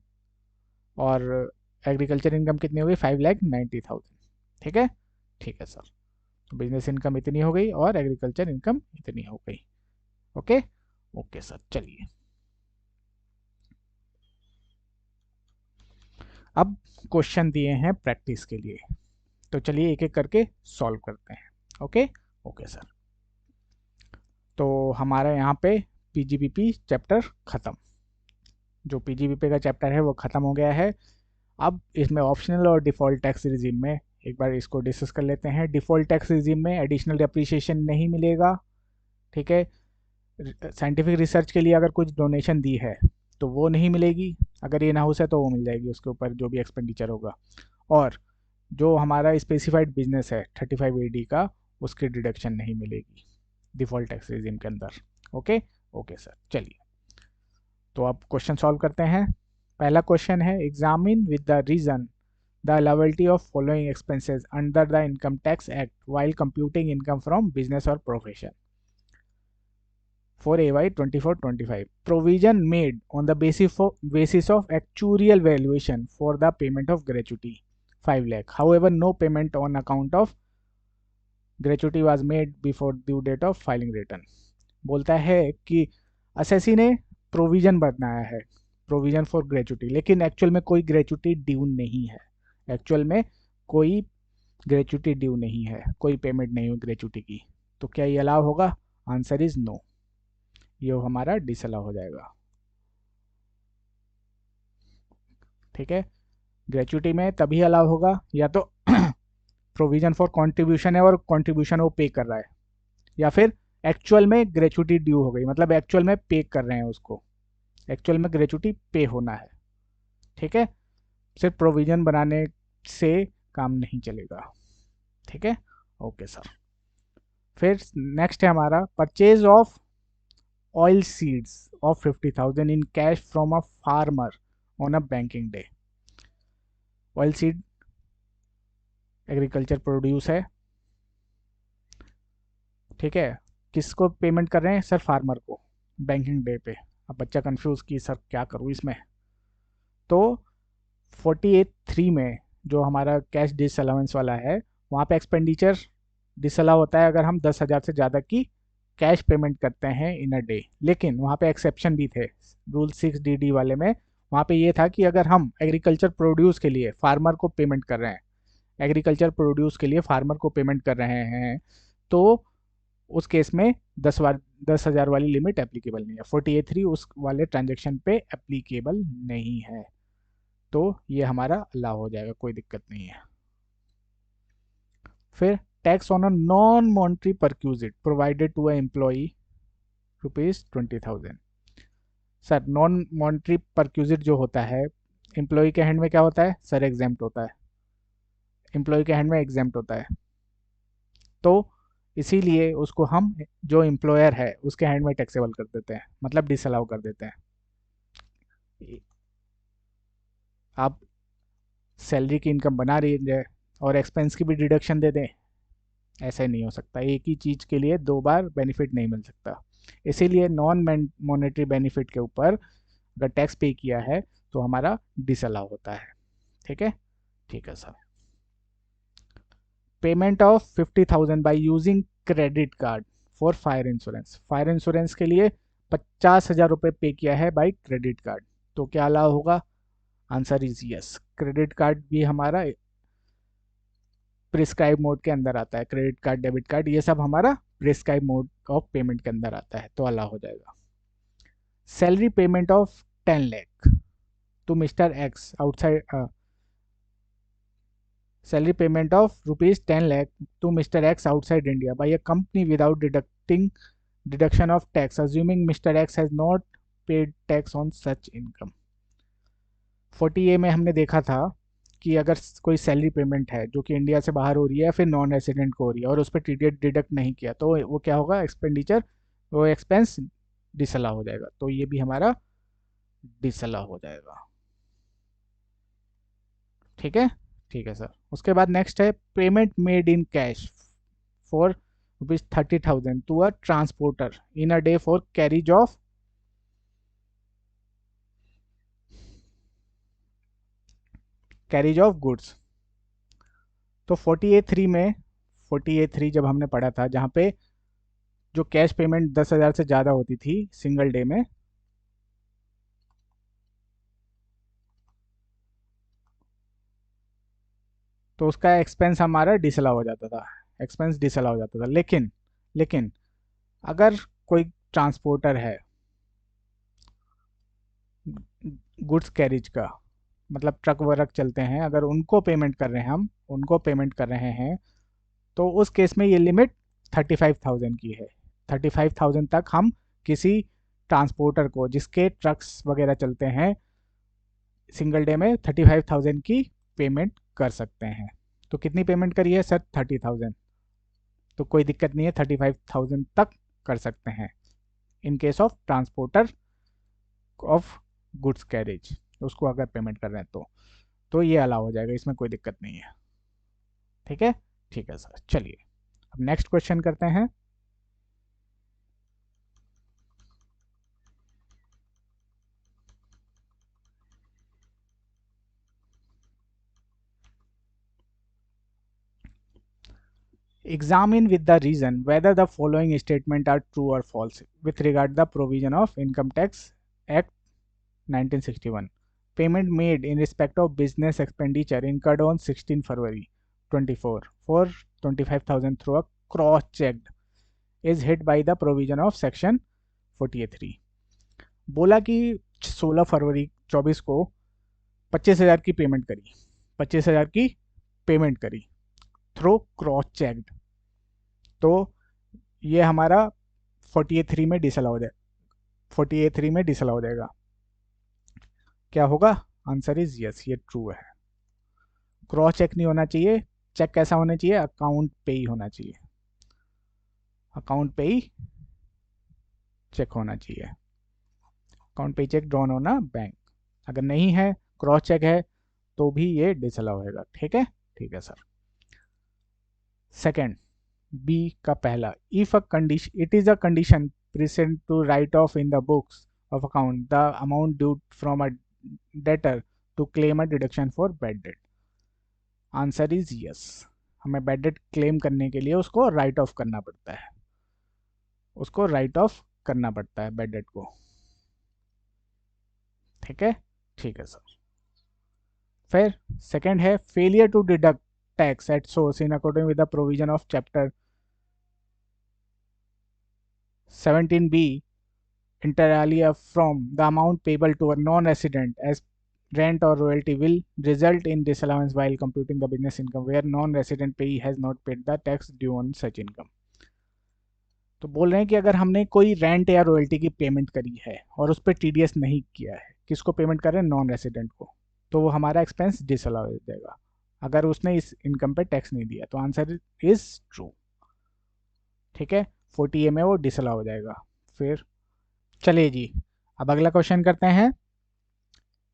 और एग्रीकल्चर इनकम कितनी होगी? 5,90,000। ठीक है, ठीक है सर। तो बिजनेस इनकम इतनी हो गई और एग्रीकल्चर इनकम इतनी हो गई। Okay, okay sir. चलिए अब क्वेश्चन दिए हैं प्रैक्टिस के लिए, तो चलिए एक एक करके सॉल्व करते हैं। Okay, okay sir. तो हमारा यहाँ पे पीजीबीपी चैप्टर ख़त्म। जो पीजीबीपी का चैप्टर है वो ख़त्म हो गया है। अब इसमें ऑप्शनल और डिफ़ॉल्ट टैक्स रिजीम में एक बार इसको डिस्कस कर लेते हैं। डिफ़ॉल्ट टैक्स रिजीम में एडिशनल डेप्रिसिएशन नहीं मिलेगा। ठीक है, साइंटिफिक रिसर्च के लिए अगर कुछ डोनेशन दी है तो वो नहीं मिलेगी। अगर ये ना हो है तो वो मिल जाएगी, उसके ऊपर जो भी एक्सपेंडिचर होगा। और जो हमारा स्पेसिफाइड बिजनेस है 35AD का, उसकी डिडक्शन नहीं मिलेगी डिफ़ॉल्ट टैक्स रिजीम के अंदर। Okay, okay sir. चलिए तो अब क्वेश्चन सॉल्व करते हैं। पहला क्वेश्चन है, examine with the reason the liability of following expenses under the income tax act while computing income from business और profession for AY 24-25. Provision made on the basis of actuarial valuation for the payment of gratuity 5 lakh. However, no payment on account of gratuity was made before due date of filing return. बोलता है कि असेसी ने प्रोविजन बनाया है, प्रोविजन फॉर ग्रेचुटी, लेकिन एक्चुअल में कोई ग्रेचुटी ड्यू नहीं है। एक्चुअल में कोई ग्रेचुटी ड्यू नहीं है, कोई पेमेंट नहीं हुई ग्रेचुटी की। तो क्या ये अलाउ होगा? आंसर इज नो, ये हमारा डिसअलाउ हो जाएगा। ठीक है, ग्रेचुटी में तभी अलाउ होगा या तो प्रोविजन फॉर कंट्रीब्यूशन है और कंट्रीब्यूशन वो पे कर रहा है, या फिर एक्चुअल में ग्रेचुटी ड्यू हो गई, मतलब एक्चुअल में पे कर रहे हैं उसको, एक्चुअल में ग्रेचुटी पे होना है। ठीक है, सिर्फ प्रोविजन बनाने से काम नहीं चलेगा। ठीक है, ओके सर। फिर नेक्स्ट है हमारा, purchase of oil seeds of 50,000 in cash from a farmer on a banking day. Oil seed agriculture produce है। ठीक है, किसको पेमेंट कर रहे हैं सर? फार्मर को, बैंकिंग डे पे। अब बच्चा कंफ्यूज कि सर क्या करूँ इसमें। तो 48(3) में जो हमारा कैश डिसअलाउंस वाला है, वहाँ पे एक्सपेंडिचर डिसअलाउ होता है अगर हम 10,000 से ज़्यादा की कैश पेमेंट करते हैं इन अ डे। लेकिन वहाँ पे एक्सेप्शन भी थे, रूल 6DD वाले में। वहाँ पे ये था कि अगर हम एग्रीकल्चर प्रोड्यूस के लिए फार्मर को पेमेंट कर रहे हैं एग्रीकल्चर प्रोड्यूस के लिए फार्मर को पेमेंट कर रहे हैं, तो उस केस में 10,000 वाली लिमिट एप्लीकेबल नहीं है। 48(3) उस वाले ट्रांजेक्शन पे एप्लीकेबल नहीं है, तो ये हमारा अलाउ हो जाएगा, कोई दिक्कत नहीं है। फिर tax on a non monetary perquisite provided to a employee ₹20,000। Sir non monetary perquisite जो होता है एम्प्लॉय के हैंड में क्या होता है सर? एग्जेम्प्ट होता है। एम्प्लॉय के हैंड में एग्जेम्प्ट होता है, तो इसीलिए उसको हम जो एम्प्लॉयर है उसके हैंड में टैक्सेबल कर देते हैं, मतलब डिसअलाउ कर देते हैं। आप सैलरी की इनकम बना रही है और एक्सपेंस की भी डिडक्शन दे दें, ऐसे नहीं हो सकता। एक ही चीज़ के लिए दो बार बेनिफिट नहीं मिल सकता। इसीलिए नॉन मॉनेटरी बेनिफिट के ऊपर अगर टैक्स पे किया है तो हमारा डिसअलाउ होता है। ठीक है, ठीक है sir. Payment of 50,000 by using credit card for fire insurance. Fire insurance के लिए 50,000 रुपये पे किया है बाई क्रेडिट कार्ड, तो क्या अलाउ होगा? Answer is yes. Credit card भी हमारा प्रिस्क्राइब मोड के अंदर आता है। क्रेडिट कार्ड, डेबिट कार्ड, ये सब हमारा प्रिस्क्राइब मोड ऑफ पेमेंट के अंदर आता है, तो अलाउ हो जाएगा। Salary payment of 10 lakh to mister X outside, salary payment of rupees 10 lakh to Mr. X outside India by a company without deduction of tax, assuming Mr. X has not paid tax on such income। 40A में हमने देखा था कि अगर कोई सैलरी पेमेंट है जो कि इंडिया से बाहर हो रही है या फिर नॉन रेसिडेंट को हो रही है और उस पर टीडीएस डिडक्ट नहीं किया, तो वो क्या होगा? एक्सपेंडिचर, वो एक्सपेंस डिसअलाउ हो जाएगा, तो ये भी हमारा डिसअलाउ हो जाएगा। ठीक है, ठीक है सर। उसके बाद नेक्स्ट है payment made in cash for ₹30,000 to a transporter in a day for carriage of goods. तो 48(3) जब हमने पढ़ा था, जहाँ पे जो कैश पेमेंट 10,000 से ज़्यादा होती थी सिंगल डे में, तो उसका एक्सपेंस हमारा डिसअलाउ हो जाता था, एक्सपेंस डिसअलाउ हो जाता था। लेकिन लेकिन अगर कोई ट्रांसपोर्टर है गुड्स कैरिज का, मतलब ट्रक वर्क चलते हैं, अगर उनको पेमेंट कर रहे हैं, हम उनको पेमेंट कर रहे हैं, तो उस केस में ये लिमिट 35,000 की है। 35,000 तक हम किसी ट्रांसपोर्टर को जिसके ट्रक्स वगैरह चलते हैं सिंगल डे में 35,000 की पेमेंट कर सकते हैं। तो कितनी पेमेंट करी है सर? 30,000। तो कोई दिक्कत नहीं है, 35,000 तक कर सकते हैं in case of transporter of goods carriage, उसको अगर पेमेंट कर रहे हैं तो ये अलाउ हो जाएगा, इसमें कोई दिक्कत नहीं है। ठीक है, ठीक है सर। चलिए अब नेक्स्ट क्वेश्चन करते हैं। Examine with the reason whether the following statement are true or false with regard the provision of Income Tax Act 1961. Payment made in respect of business expenditure incurred on 16 February 24 for 25,000 through a cross-checked is hit by the provision of section 48(3). बोला कि 16 फरवरी 24 को 25,000 की पेमेंट करी, 25,000 की पेमेंट करी थ्रू क्रॉस चेक्ड, तो ये हमारा 48(3) में डिसअलाउ हो जाएगा। 48(3) में डिसअलाउ हो जाएगा। क्या होगा? आंसर इज यस, ये ट्रू है। क्रॉस चेक नहीं होना चाहिए। चेक कैसा होना चाहिए? अकाउंट पे ही होना चाहिए, अकाउंट पे ही चेक होना चाहिए। अकाउंट पे चेक ड्रॉन होना बैंक, अगर नहीं है क्रॉस चेक है तो भी ये डिसअलाउ होगा। ठीक है, ठीक है सर। सेकंड बी का पहला, if a condition it is a condition present to write off in the books of account the amount due from a debtor to claim a deduction for bad debt. Answer is yes. हमें बैड डेट क्लेम करने के लिए उसको राइट ऑफ करना पड़ता है, उसको राइट ऑफ करना पड़ता है बैड डेट को। ठीक है, ठीक है सर। फिर सेकंड है failure to deduct tax at source in accordance with the provision of chapter 17B inter alia from the amount payable to a non-resident as rent or royalty will result in disallowance while computing the business income where non-resident payee has not paid the tax due on such income. तो बोल रहे हैं कि अगर हमने कोई रेंट या रॉयल्टी की पेमेंट करी है और उस पर टीडीएस नहीं किया है, किसको पेमेंट कर रहे हैं? नॉन रेसिडेंट को, तो वो हमारा एक्सपेंस डिसअलाउ हो जाएगा अगर उसने इस इनकम पे टैक्स नहीं दिया। तो आंसर इज ट्रू। ठीक है, 40A में वो डिसअलाउ हो जाएगा। फिर चलिए जी, अब अगला क्वेश्चन करते हैं।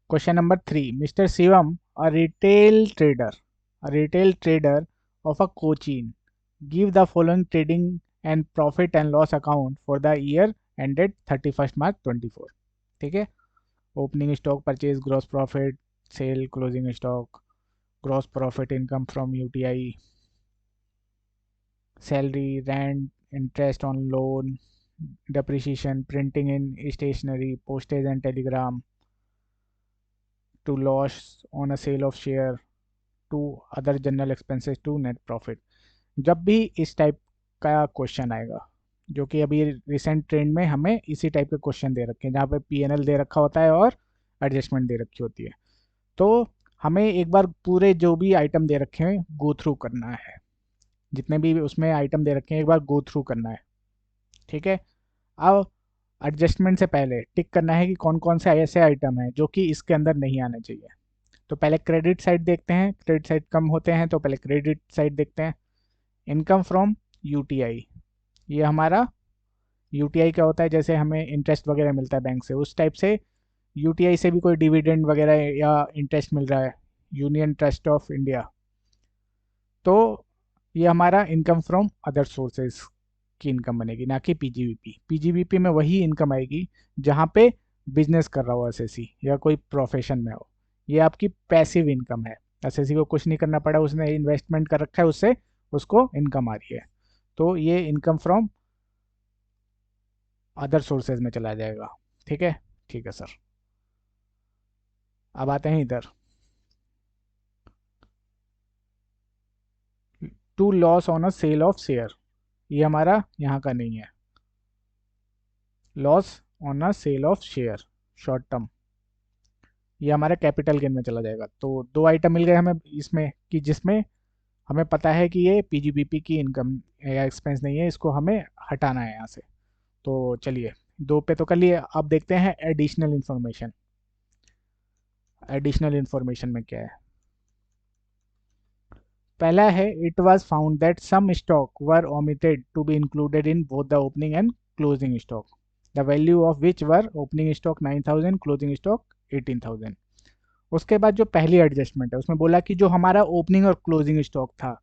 Question number 3, mister Shivam a retail trader of a Cochin give the following trading and profit and loss account for the year ended 31 March 24। ठीक है, opening stock purchase, gross profit, sale, closing stock, gross profit, income from UTI, salary, rent, interest on loan, depreciation, printing in stationery, postage and telegram, to loss on a sale of share, to other general expenses, to net profit। जब भी इस टाइप का क्वेश्चन आएगा, जो कि अभी रिसेंट ट्रेंड में हमें इसी टाइप के क्वेश्चन दे रखे हैं जहाँ पे पीएनएल दे रखा होता है और एडजस्टमेंट दे रखी होती है, तो हमें एक बार पूरे जो भी आइटम दे रखे हैं गो थ्रू करना है। जितने भी उसमें आइटम दे रखे हैं एक बार गो थ्रू करना है। ठीक है, अब एडजस्टमेंट से पहले टिक करना है कि कौन कौन से ऐसे आइटम हैं जो कि इसके अंदर नहीं आने चाहिए। तो पहले क्रेडिट साइड देखते हैं, क्रेडिट साइड कम होते हैं तो पहले क्रेडिट साइड देखते हैं। इनकम फ्रॉम यूटीआई, ये हमारा यूटीआई क्या होता है? जैसे हमें इंटरेस्ट वगैरह मिलता है बैंक से, उस टाइप से यूटीआई से भी कोई डिविडेंड वगैरह या इंटरेस्ट मिल रहा है, यूनियन ट्रस्ट ऑफ इंडिया, तो ये हमारा इनकम फ्रॉम अदर सोर्सेज की इनकम बनेगी, ना कि पीजीबीपी। पीजीबीपी में वही इनकम आएगी जहाँ पे बिजनेस कर रहा हो एसएससी या कोई प्रोफेशन में हो। ये आपकी पैसिव इनकम है, एसएससी को कुछ नहीं करना पड़ा, उसने इन्वेस्टमेंट कर रखा है, उससे उसको इनकम आ रही है, तो ये इनकम फ्रॉम अदर सोर्सेज में चला जाएगा। ठीक है, ठीक है सर। अब आते हैं इधर, two loss on a sale of share, ये हमारा यहाँ का नहीं है। Loss on a sale of share short term, ये हमारा कैपिटल गेन में चला जाएगा। तो दो आइटम मिल गए हमें इसमें कि जिसमें हमें पता है कि ये पीजीबीपी की इनकम या एक्सपेंस नहीं है, इसको हमें हटाना है यहाँ से। तो चलिए, दो पे तो कर लिए, अब देखते हैं एडिशनल इन्फॉर्मेशन। एडिशनल इन्फॉर्मेशन में क्या है? पहला है, it was found that some stock were omitted to be included in both the opening and closing stock, the value of which were opening stock 9000, closing stock 18000। उसके बाद जो पहली एडजस्टमेंट है उसमें बोला कि जो हमारा ओपनिंग और क्लोजिंग स्टॉक था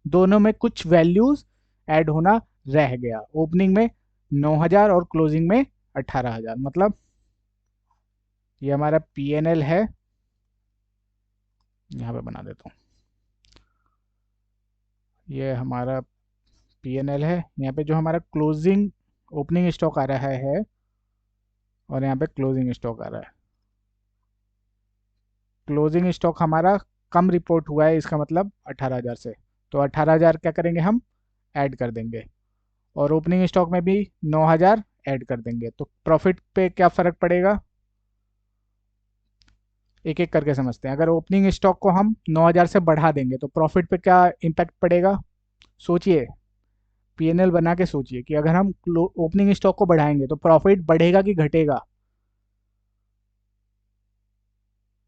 दोनों में कुछ वैल्यूज ऐड होना रह गया। ओपनिंग में 9000 और क्लोजिंग में 18000। मतलब ये हमारा पीएनएल है, यहाँ पे बना देता हूँ, ये हमारा पीएनएल है। यहाँ पे जो हमारा क्लोजिंग ओपनिंग स्टॉक आ रहा है और यहाँ पे क्लोजिंग स्टॉक आ रहा है। क्लोजिंग स्टॉक हमारा कम रिपोर्ट हुआ है, इसका मतलब 18000 से, तो 18000 क्या करेंगे हम? ऐड कर देंगे, और ओपनिंग स्टॉक में भी 9000 ऐड कर देंगे। तो प्रॉफिट पे क्या फ़र्क पड़ेगा, एक एक करके समझते हैं। अगर ओपनिंग स्टॉक को हम 9000 से बढ़ा देंगे तो प्रॉफिट पे क्या इम्पैक्ट पड़ेगा? सोचिए, पीएनएल बना के सोचिए कि अगर हम ओपनिंग स्टॉक को बढ़ाएंगे तो प्रॉफिट बढ़ेगा कि घटेगा?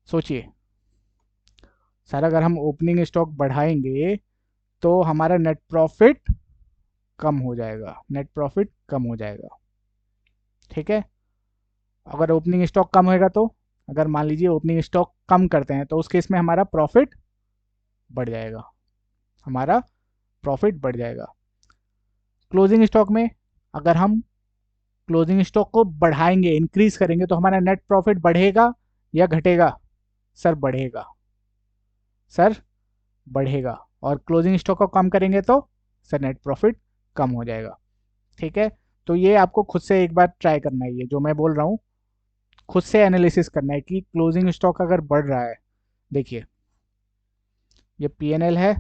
सोचिए सर, अगर हम ओपनिंग स्टॉक बढ़ाएंगे तो हमारा नेट प्रॉफिट कम हो जाएगा, नेट प्रॉफिट कम हो जाएगा। ठीक है, अगर ओपनिंग स्टॉक कम होएगा तो, अगर मान लीजिए ओपनिंग स्टॉक कम करते हैं तो उस केस में हमारा प्रॉफिट बढ़ जाएगा, हमारा प्रॉफिट बढ़ जाएगा। क्लोजिंग स्टॉक में अगर हम क्लोजिंग स्टॉक को बढ़ाएंगे, इंक्रीज करेंगे, तो हमारा नेट प्रॉफिट बढ़ेगा या घटेगा? सर बढ़ेगा, सर बढ़ेगा। और क्लोजिंग स्टॉक को कम करेंगे तो सर नेट प्रॉफिट कम हो जाएगा। ठीक है, तो ये आपको खुद से एक बार ट्राई करना है, ये जो मैं बोल रहा हूँ खुद से एनालिसिस करना है कि क्लोजिंग स्टॉक अगर बढ़ रहा है, देखिए ये पीएनएल है,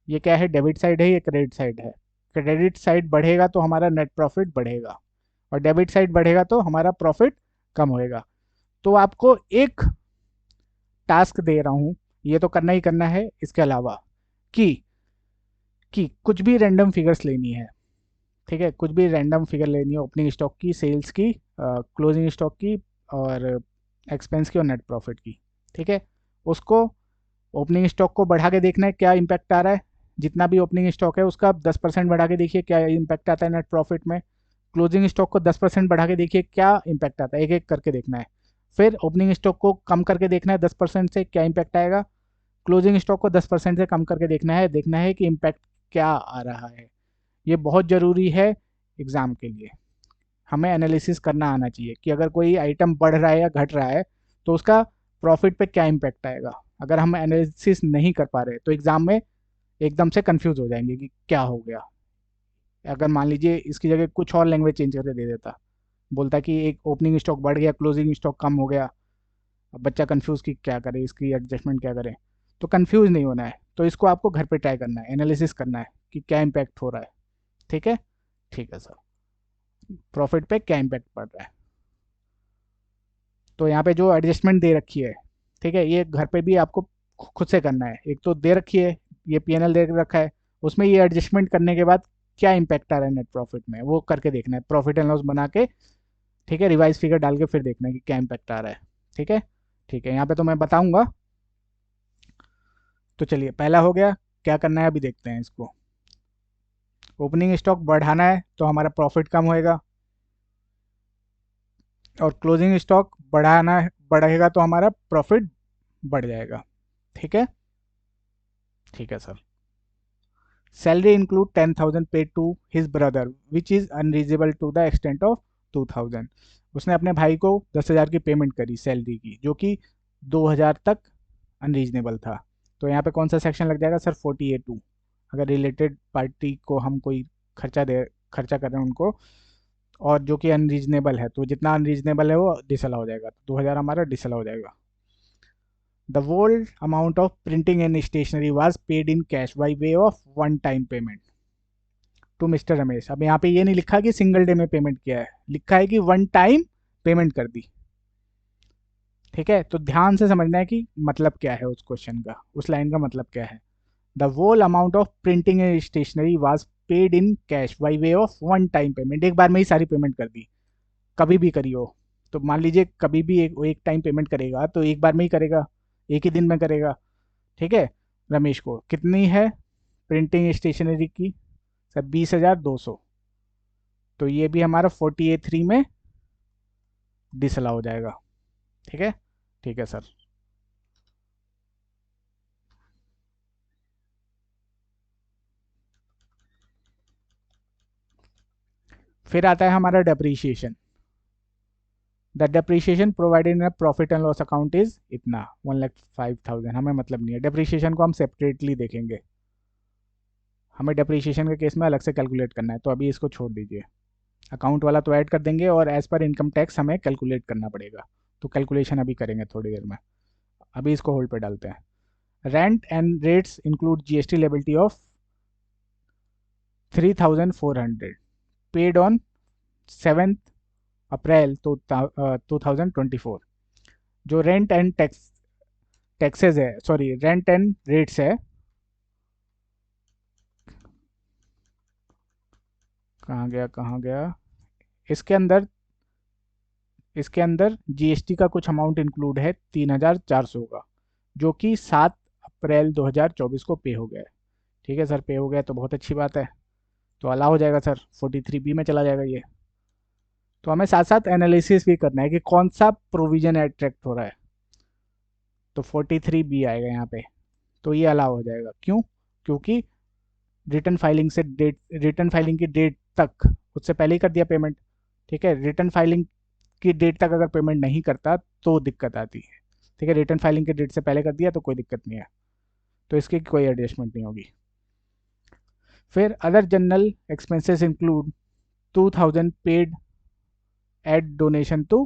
ये क्या है, डेबिट साइड है, ये क्रेडिट साइड है। क्रेडिट साइड बढ़ेगा तो हमारा नेट प्रॉफिट बढ़ेगा, और डेबिट साइड बढ़ेगा तो हमारा प्रॉफिट कम होएगा। तो आपको एक टास्क दे रहा हूँ, ये तो करना ही करना है, इसके अलावा कि कुछ भी रैंडम फिगर्स लेनी है। ठीक है, कुछ भी रैंडम फिगर लेनी है, ओपनिंग स्टॉक की, सेल्स की, क्लोजिंग स्टॉक की, और एक्सपेंस की, और नेट प्रॉफिट की। ठीक है, उसको ओपनिंग स्टॉक को बढ़ा के देखना है क्या इम्पैक्ट आ रहा है। जितना भी ओपनिंग स्टॉक है उसका 10% बढ़ा के देखिए क्या इम्पैक्ट आता है नेट प्रॉफिट में। क्लोजिंग स्टॉक को 10% बढ़ा के देखिए क्या इम्पैक्ट आता है, एक एक करके देखना है। फिर ओपनिंग स्टॉक को कम करके देखना है 10% से, क्या इम्पैक्ट आएगा। क्लोजिंग स्टॉक को 10% से कम करके देखना है कि इम्पैक्ट क्या आ रहा है। ये बहुत ज़रूरी है एग्ज़ाम के लिए। हमें एनालिसिस करना आना चाहिए कि अगर कोई आइटम बढ़ रहा है या घट रहा है तो उसका प्रॉफिट पे क्या इम्पैक्ट आएगा। अगर हम एनालिसिस नहीं कर पा रहे तो एग्ज़ाम में एकदम से कंफ्यूज हो जाएंगे कि क्या हो गया। अगर मान लीजिए इसकी जगह कुछ और लैंग्वेज चेंज करके दे देता, बोलता कि एक ओपनिंग स्टॉक बढ़ गया, क्लोजिंग स्टॉक कम हो गया, अब बच्चा कंफ्यूज कि क्या करे, इसकी एडजस्टमेंट क्या करे। तो कंफ्यूज नहीं होना है, तो इसको आपको घर पे ट्राई करना है, एनालिसिस करना है कि क्या इम्पैक्ट हो रहा है। ठीक है, ठीक है सर, प्रॉफिट पे क्या इम्पैक्ट पड़ रहा है। तो यहाँ पे जो एडजस्टमेंट दे रखी है, ठीक है, ये घर पे भी आपको खुद से करना है। एक तो दे रखी है, ये पीएनएल दे रखा है, उसमें ये एडजस्टमेंट करने के बाद क्या इम्पैक्ट आ रहा है नेट प्रॉफिट में, वो करके देखना है, प्रॉफिट एंड लॉस बना के। ठीक है, रिवाइज फिगर डाल के फिर देखना है कि क्या इम्पैक्ट आ रहा है। ठीक है, ठीक है, यहाँ पे तो मैं बताऊंगा। तो चलिए, पहला हो गया, क्या करना है अभी देखते हैं इसको। ओपनिंग स्टॉक बढ़ाना है तो हमारा प्रॉफिट कम होएगा, और क्लोजिंग स्टॉक बढ़ेगा तो हमारा प्रॉफिट बढ़ जाएगा। ठीक है, ठीक है sir. Salary include 10,000 paid to his brother which is unreasonable to the extent of 2,000। उसने अपने भाई को 10,000 की पेमेंट करी सैलरी की, जो कि 2,000 तक अनरीजनेबल था। तो यहाँ पे कौन सा सेक्शन लग जाएगा सर, 48(2). अगर रिलेटेड पार्टी को हम कोई खर्चा कर रहे हैं उनको, और जो कि अनरीजनेबल है, तो जितना अनरीजनेबल है वो डिसअलाउ हो जाएगा, तो 2,000 हमारा डिसअलाउ हो जाएगा। The whole amount of printing and stationery was paid in cash by way of one time payment to mister Ramesh. अब यहाँ पे ये नहीं लिखा कि सिंगल डे में पेमेंट किया है, लिखा है कि वन टाइम पेमेंट कर दी। ठीक है, तो ध्यान से समझना है कि मतलब क्या है उस क्वेश्चन का, उस लाइन का मतलब क्या है। The whole amount of printing and stationery was paid in cash by way of one time payment. एक बार में ही सारी पेमेंट कर दी, कभी भी करी हो। तो मान लीजिए कभी भी एक टाइम पेमेंट करेगा तो एक बार में ही करेगा, एक ही दिन में करेगा। ठीक है, रमेश को कितनी है प्रिंटिंग स्टेशनरी की, सर 20,200। तो ये भी हमारा 48(3) में डिसअलाउ हो जाएगा। ठीक है, ठीक है सर। फिर आता है हमारा depreciation. The depreciation provided in profit and loss account is इतना 1,05,000। हमें मतलब नहीं है, डेप्रीशिएशन को हम सेपरेटली देखेंगे। हमें डेप्रीशिएशन के केस में अलग से कैलकुलेट करना है, तो अभी इसको छोड़ दीजिए। अकाउंट वाला तो ऐड कर देंगे, और एज पर इनकम टैक्स हमें कैलकुलेट करना पड़ेगा, तो कैलकुलेशन अभी करेंगे थोड़ी देर में। अभी इसको होल्ड पे डालते हैं। Rent and rates include GST liability of 3,400 paid on 7 अप्रैल 2024। जो रेंट एंड टैक्सेस है, सॉरी, रेंट एंड रेट्स है, कहाँ गया कहाँ गया, इसके अंदर इसके अंदर जीएसटी का कुछ अमाउंट इंक्लूड है 3,400 का, जो कि 7 अप्रैल 2024 को पे हो गया है। ठीक है सर, पे हो गया तो बहुत अच्छी बात है, तो अलाउ हो जाएगा सर, 43B में चला जाएगा ये। तो हमें साथ साथ एनालिसिस भी करना है कि कौन सा प्रोविजन अट्रैक्ट हो रहा है। तो 43B आएगा यहाँ पे, तो ये अलाउ हो जाएगा। क्यों? क्योंकि रिटर्न फाइलिंग की डेट तक, उससे पहले ही कर दिया पेमेंट। ठीक है, रिटर्न फाइलिंग की डेट तक अगर पेमेंट नहीं करता तो दिक्कत आती है। ठीक है, रिटर्न फाइलिंग की डेट से पहले कर दिया तो कोई दिक्कत नहीं है, तो इसकी कोई एडजस्टमेंट नहीं होगी। फिर other general expenses include 2,000 paid as donation to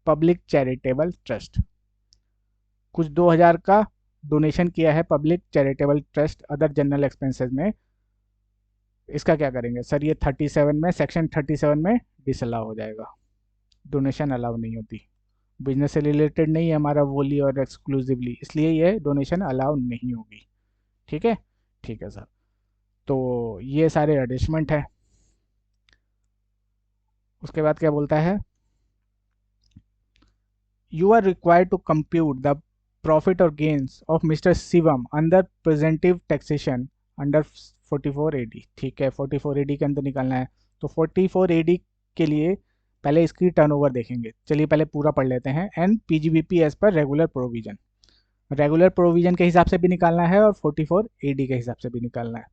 public charitable trust. कुछ 2,000 का डोनेशन किया है public charitable trust other general expenses में, इसका क्या करेंगे सर? ये 37 में, सेक्शन 37 में डिसअलाउ हो जाएगा, डोनेशन अलाउ नहीं होती। बिजनेस से रिलेटेड नहीं है हमारा वोली और एक्सक्लूसिवली, इसलिए ये डोनेशन अलाउ नहीं होगी। ठीक है, ठीक है सर। तो ये सारे एडजस्टमेंट है। उसके बाद क्या बोलता है? You are required to compute the profit और gains of mister Shivam under presumptive taxation under 44 AD। ठीक है, 44 AD के अंदर निकालना है। तो 44 AD के लिए पहले इसकी टर्नओवर देखेंगे। चलिए पहले पूरा पढ़ लेते हैं। And PGBP as per regular provision, regular provision के हिसाब से भी निकालना है और 44 AD के हिसाब से भी निकालना है।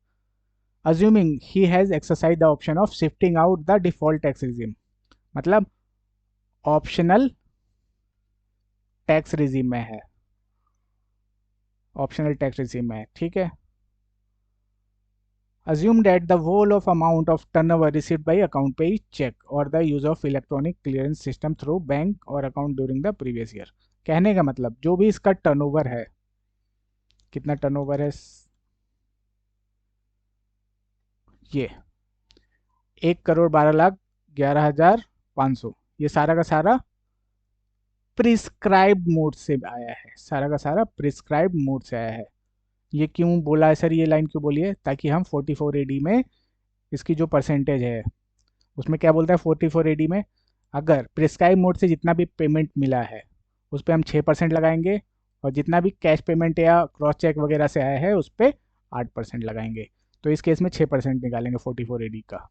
Assuming he has exercise the option of shifting out the default tax regime, मतलब ऑप्शनल टैक्स रिजीम में है, ऑप्शनल टैक्स रिजीम में है। ठीक है। assume that the whole of amount of turnover received by account pay check or the use of electronic clearance system through bank or account during the previous year। कहने का मतलब जो भी इसका टर्नओवर है, कितना टर्नओवर है? ये 1,12,11,500, ये सारा का सारा प्रिस्क्राइब मोड से आया है, सारा का सारा प्रिस्क्राइब मोड से आया है। ये क्यों बोला है सर? ये लाइन क्यों बोली है? ताकि हम 44 AD में इसकी जो परसेंटेज है उसमें क्या बोलता है 44 AD में, अगर प्रिस्क्राइब मोड से जितना भी पेमेंट मिला है उस पर हम 6% लगाएंगे, और जितना भी कैश पेमेंट या क्रॉस चेक वगैरह से आया है उस पर 8% लगाएंगे। तो इस केस में 6% निकालेंगे 44 AD का।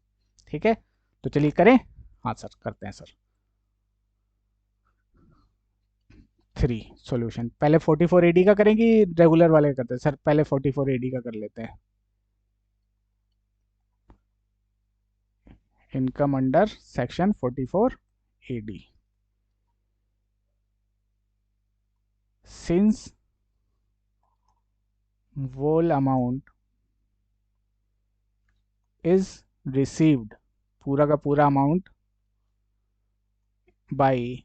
ठीक है, तो चलिए करें। हाँ सर, करते हैं सर। 3 सॉल्यूशन, पहले 44 AD का करेंगे, रेगुलर वाले करते हैं? सर पहले 44 AD का कर लेते हैं। Income under section 44 AD। Since whole amount is received, पूरा का पूरा amount by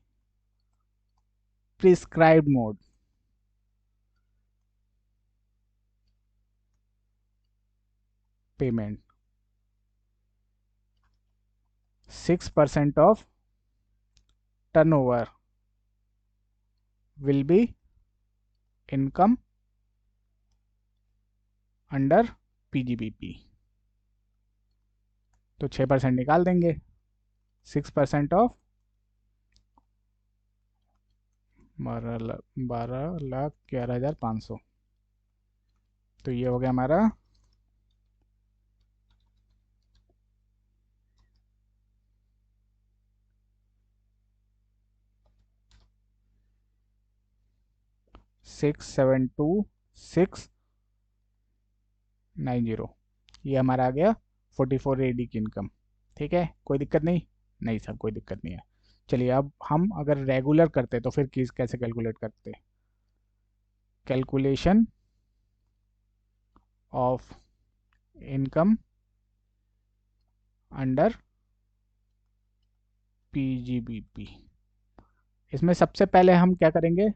prescribed mode, payment 6% of turnover will be income under PGBP. तो 6% निकाल देंगे, 6% ऑफ 12,11,500। तो ये हो गया हमारा 672,690। ये हमारा आ गया 44 AD की इनकम। ठीक है, कोई दिक्कत नहीं? नहीं सर, कोई दिक्कत नहीं है। चलिए अब हम अगर रेगुलर करते तो फिर किस कैसे कैलकुलेट करते? Calculation of income under PGBP. इसमें सबसे पहले हम क्या करेंगे?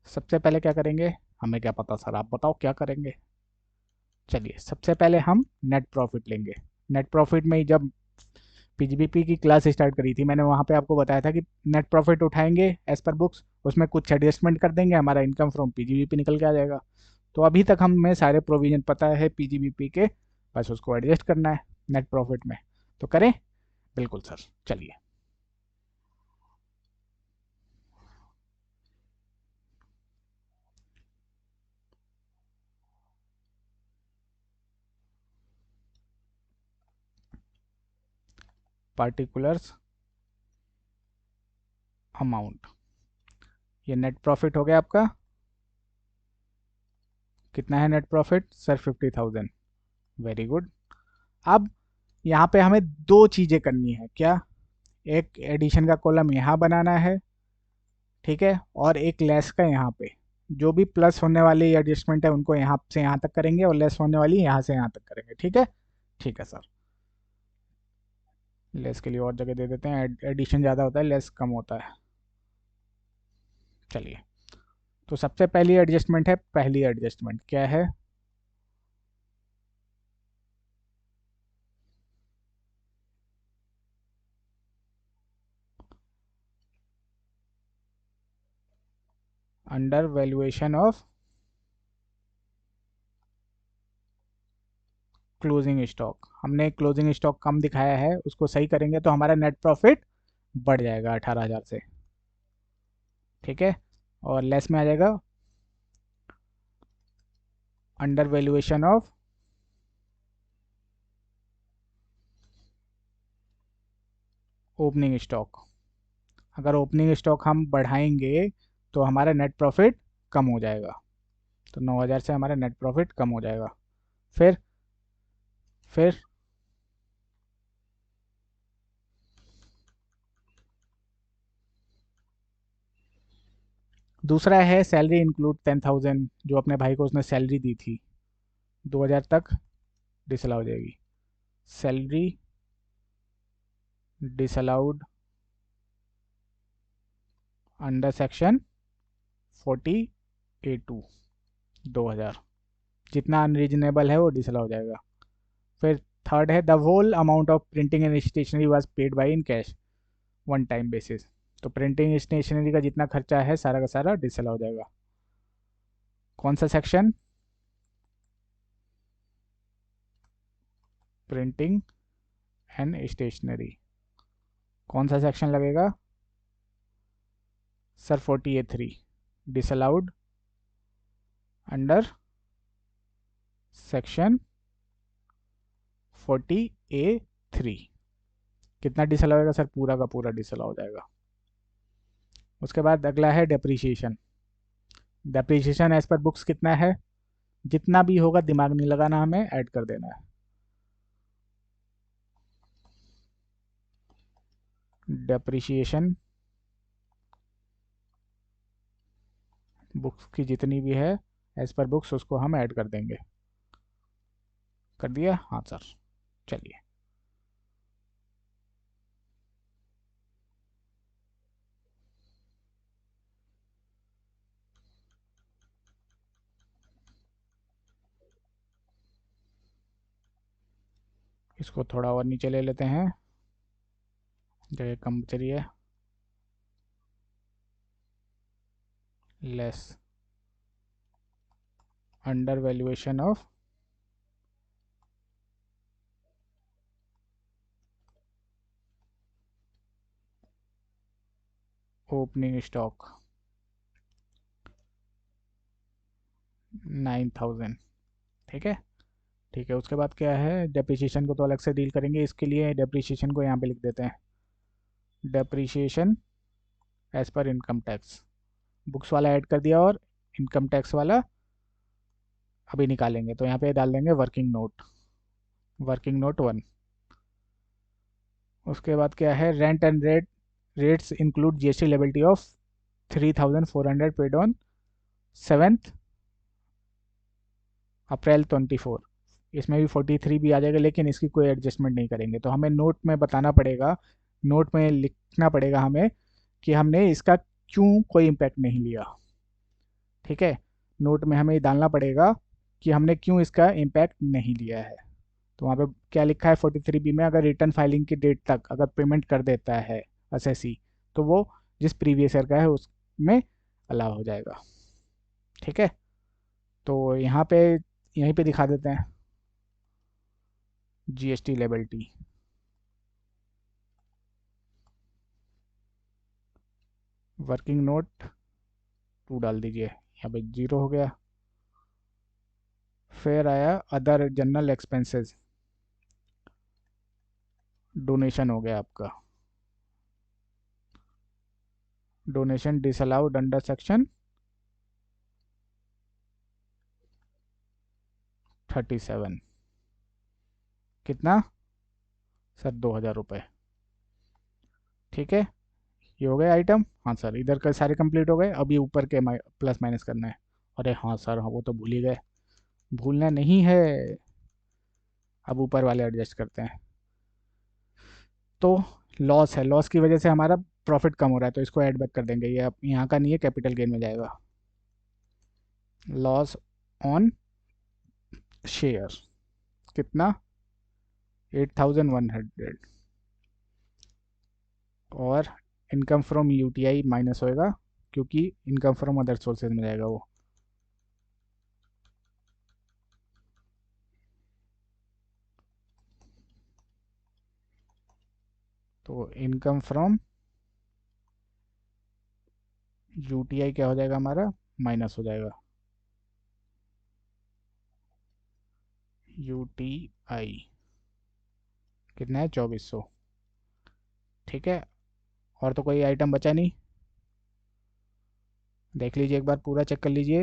सबसे पहले क्या करेंगे? हमें क्या पता सर, आप बताओ क्या करेंगे। चलिए सबसे पहले हम नेट प्रॉफिट लेंगे। नेट प्रॉफिट में ही जब पीजीबीपी की क्लास स्टार्ट करी थी मैंने, वहाँ पे आपको बताया था कि नेट प्रॉफिट उठाएंगे एज पर बुक्स, उसमें कुछ एडजस्टमेंट कर देंगे, हमारा इनकम फ्रॉम पीजीबीपी निकल के आ जाएगा। तो अभी तक हमें सारे प्रोविजन पता है पीजीबीपी के, बस उसको एडजस्ट करना है नेट प्रॉफिट में। तो करें? बिल्कुल सर, चलिए। पार्टिकुलर्स अमाउंट, ये नेट प्रॉफिट हो गया आपका। कितना है net profit sir? 50,000। Very good. अब यहाँ पे हमें दो चीज़ें करनी है। क्या? एक एडिशन का कॉलम यहाँ बनाना है, ठीक है, और एक लेस का यहाँ पे। जो भी प्लस होने वाली एडजस्टमेंट है उनको यहाँ से यहाँ तक करेंगे, और लेस होने वाली यहाँ से यहाँ तक करेंगे। ठीक है, ठीक है सर। लेस के लिए और जगह दे देते हैं, एडिशन ज़्यादा होता है, लेस कम होता है। चलिए, तो सबसे पहली एडजस्टमेंट है, पहली एडजस्टमेंट क्या है? Under valuation of closing stock. हमने क्लोजिंग स्टॉक कम दिखाया है, उसको सही करेंगे तो हमारा नेट प्रॉफिट बढ़ जाएगा 18,000 से। ठीक है, और लेस में आ जाएगा under valuation of opening stock. अगर ओपनिंग स्टॉक हम बढ़ाएंगे तो हमारा नेट प्रॉफिट कम हो जाएगा, तो 9,000 से हमारा नेट प्रॉफिट कम हो जाएगा। फिर फिर दूसरा है सैलरी इंक्लूड 10,000, जो अपने भाई को उसने सैलरी दी थी 2,000 तक डिसअलाउ हो जाएगी। Salary disallowed under section 40A2, 2,000 जितना अनरीजनेबल है वो डिसअलाउ हो जाएगा। फिर थर्ड है the whole amount of printing and stationery was paid by in cash one time basis. तो प्रिंटिंग स्टेशनरी का जितना खर्चा है सारा का सारा डिसअलाउ हो जाएगा। कौन सा सेक्शन? Printing and stationery. कौन सा सेक्शन लगेगा sir? 40A3 disallowed under section 40A3। कितना डिसअलाउ होगा सर? पूरा का पूरा डिसअलाउ हो जाएगा। उसके बाद अगला है depreciation. Depreciation as per books कितना है? जितना भी होगा दिमाग नहीं लगाना, हमें ऐड कर देना है। डेप्रीशिएशन बुक्स की जितनी भी है एज पर बुक्स उसको हम ऐड कर देंगे। कर दिया? हाँ सर। चलिए, इसको थोड़ा और नीचे ले लेते हैं, जगह कम बच रही है। Less under valuation of opening stock 9,000। ठीक है, ठीक है। उसके बाद क्या है? डेप्रिसिएशन को तो अलग से डील करेंगे, इसके लिए डेप्रिसिएशन को यहाँ पे लिख देते हैं। Depreciation as per income tax, books वाला ऐड कर दिया और इनकम टैक्स वाला अभी निकालेंगे, तो यहाँ पे डाल देंगे वर्किंग नोट, वर्किंग नोट 1। उसके बाद क्या है? Rent and rates include GST liability of 3,400 paid on 7th अप्रैल 24। इसमें भी 43 भी आ जाएगा, लेकिन इसकी कोई एडजस्टमेंट नहीं करेंगे, तो हमें नोट में बताना पड़ेगा, नोट में लिखना पड़ेगा हमें कि हमने इसका क्यों कोई इम्पैक्ट नहीं लिया। ठीक है, नोट में हमें डालना पड़ेगा कि हमने क्यों इसका इम्पैक्ट नहीं लिया है। तो वहाँ पे क्या लिखा है 43B में? अगर रिटर्न फाइलिंग की डेट तक अगर पेमेंट कर देता है असेसी, तो वो जिस प्रीवियस ईयर का है उसमें अलाउ हो जाएगा। ठीक है, तो यहाँ पे यहीं पे दिखा देते हैं जीएसटी लेबिलिटी। वर्किंग नोट 2 डाल दीजिए, यहाँ पे 0 हो गया। फिर आया अदर जनरल एक्सपेंसेस, डोनेशन हो गया आपका। Donation disallowed under section 37। कितना सर? 2,000 रुपये। ठीक है, ये हो गए आइटम। हाँ सर, इधर के सारे कंप्लीट हो गए, अभी ऊपर के प्लस माइनस करना है। अरे हाँ सर, हाँ वो तो भूल ही गए, भूलना नहीं है। अब ऊपर वाले एडजस्ट करते हैं। तो लॉस है, लॉस की वजह से हमारा प्रॉफिट कम हो रहा है, तो इसको ऐड बैक कर देंगे। ये अब यहाँ का नहीं है, कैपिटल गेन में जाएगा। लॉस ऑन शेयर कितना 8100, और इनकम फ्रॉम यूटीआई माइनस होएगा क्योंकि इनकम फ्रॉम अदर सोर्सेज में जाएगा वो। तो इनकम फ्रॉम यूटीआई क्या हो जाएगा हमारा, माइनस हो जाएगा यूटीआई कितना है 2400। ठीक है, और तो कोई आइटम बचा नहीं, देख लीजिए एक बार पूरा चेक कर लीजिए।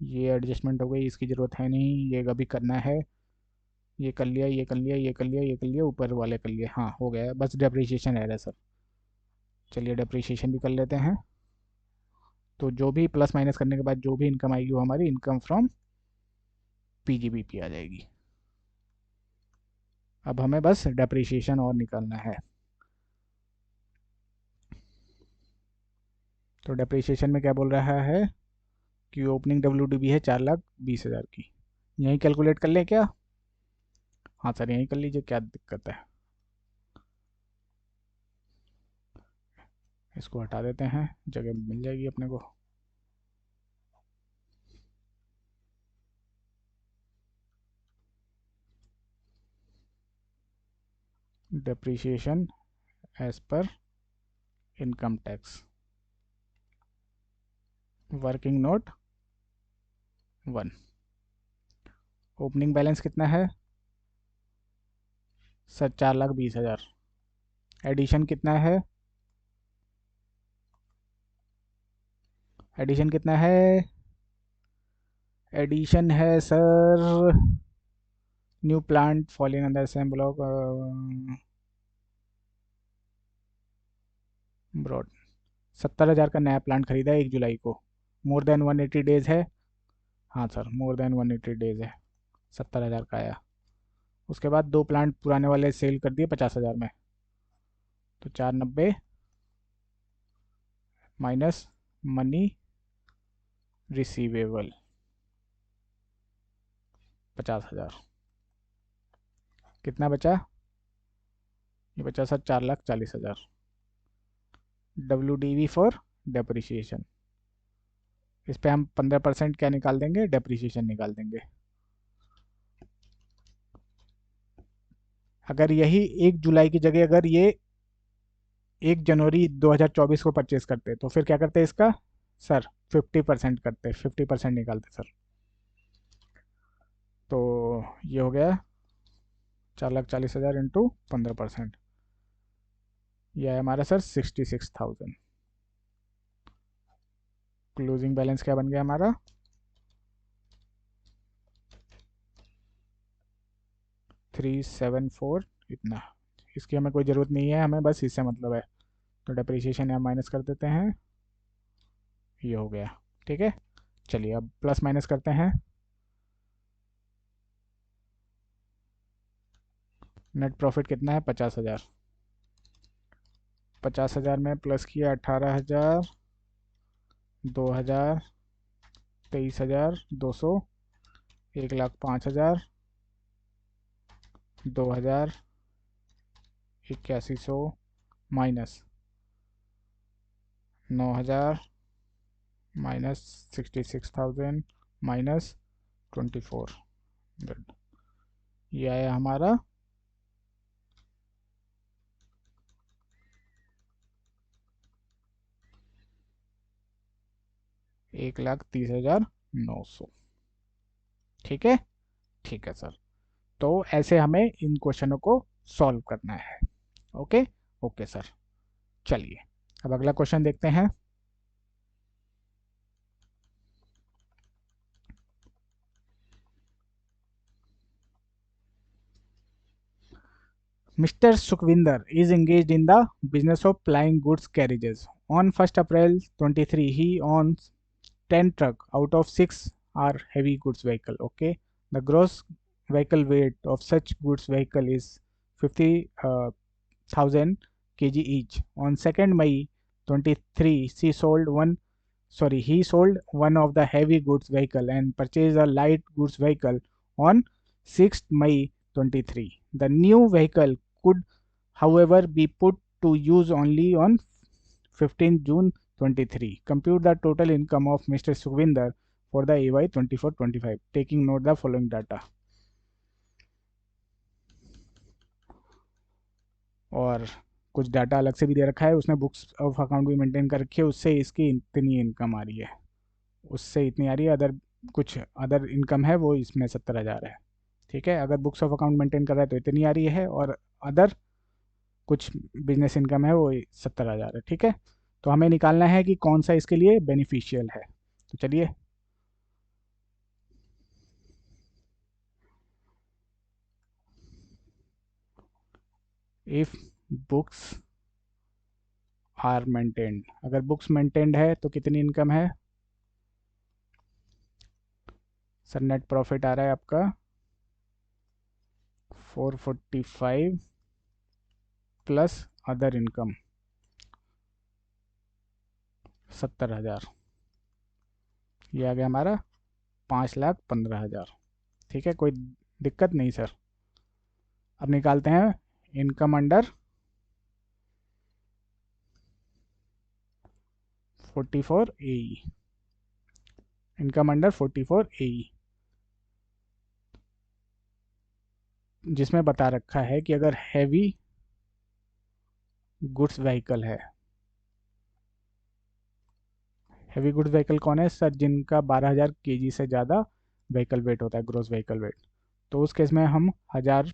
ये एडजस्टमेंट हो गई, इसकी ज़रूरत है नहीं, ये अभी करना है, ये कर लिया, ये कर लिया, ये कर लिया, ये कर लिया, ऊपर वाले कर लिए, हाँ हो गया, बस डेप्रिसिएशन रह रहा है सर। चलिए डेप्रिसिएशन भी कर लेते हैं। तो जो भी प्लस माइनस करने के बाद जो भी इनकम आएगी वो हमारी इनकम फ्रॉम पीजीबीपी आ जाएगी। अब हमें बस डेप्रिसिएशन और निकालना है। तो डेप्रिसिएशन में क्या बोल रहा है कि ओपनिंग डब्ल्यू है 4,20,000 की। यहीं कैलकुलेट कर लें क्या? हाँ सर यहीं कर लीजिए, क्या दिक्कत है। इसको हटा देते हैं, जगह मिल जाएगी अपने को। Depreciation as per income tax, working note 1। Opening balance कितना है सर? 4,20,000। एडिशन कितना है? एडिशन कितना है? एडिशन है sir, new plant falling under same block broad. 70,000 का नया प्लांट खरीदा है 1 जुलाई को, मोर देन 180 डेज है। हाँ सर मोर देन 180 डेज है, 70,000 का आया। उसके बाद 2 प्लांट पुराने वाले सेल कर दिए 50,000 में, तो 490 माइनस मनी रिसीवेबल 50,000, कितना बचा? ये बचा sir 4,40,000। W D V for depreciation, इस पे हम 15% क्या निकाल देंगे, डेप्रिसिएशन निकाल देंगे। अगर यही 1 जुलाई की जगह अगर ये 1 जनवरी 2024 को परचेज करते तो फिर क्या करते इसका सर? 50% करते, 50% निकालते सर। तो ये हो गया 4,40,000 इंटू 15%, यह है हमारा सर 66,000। क्लोजिंग बैलेंस क्या बन गया हमारा? 374 इतना। इसकी हमें कोई ज़रूरत नहीं है, हमें बस इससे मतलब है, तो डेप्रिसिएशन यहाँ माइनस कर देते हैं, ये हो गया। ठीक है, चलिए अब प्लस माइनस करते हैं। नेट प्रॉफिट कितना है? 50,000। 50,000 में प्लस किया 18,000, 2,000, 23,200, 1,05,000, 2,000, 8100 माइनस 9,000 माइनस 66,000 माइनस 2,400, ये आया हमारा 1,30,900। ठीक है, ठीक है सर। तो ऐसे हमें इन क्वेश्चनों को सॉल्व करना है। Okay, okay sir. चलिए अब अगला क्वेश्चन देखते हैं। Mr. Sukhvinder is engaged in the business of plying goods carriages. On 1st April 23, he owns 10 truck out of 6 are heavy goods vehicle. Okay, the gross vehicle weight of such goods vehicle is 50,000 kg each. On 2nd May 23, she sold one sorry, he sold one of the heavy goods vehicle and purchased a light goods vehicle on 6th May 23. The new vehicle could, however, be put to use only on 15th June 23. Compute the total income of Mr. Sukhvinder for the AY 24-25. Taking note the following data. और कुछ डाटा अलग से भी दे रखा है, उसने बुक्स ऑफ अकाउंट भी मेंटेन कर रखी है, उससे इसकी इतनी इनकम आ रही है, उससे इतनी आ रही है, अदर कुछ अदर इनकम है वो इसमें 70,000 है। ठीक है, अगर बुक्स ऑफ अकाउंट मेंटेन कर रहा है तो इतनी आ रही है, और अदर कुछ बिजनेस इनकम है वो 70,000 है। ठीक है, तो हमें निकालना है कि कौन सा इसके लिए बेनिफिशियल है। तो चलिए, इफ बुक्स आर मेंटेन्ड, अगर बुक्स मेंटेन्ड है तो कितनी इनकम है सर? नेट प्रॉफिट आ रहा है आपका 445 प्लस अदर इनकम 70,000, ये आ गया हमारा 5,15,000। ठीक है, कोई दिक्कत नहीं सर। अब निकालते हैं income under 44 AE, income under 44 AE, जिसमें बता रखा है कि अगर हैवी गुड्स व्हीकल है, हैवी गुड्स व्हीकल कौन है सर? जिनका 12,000 kg से ज़्यादा व्हीकल वेट होता है, ग्रोस व्हीकल वेट। तो उस केस में हम 1,000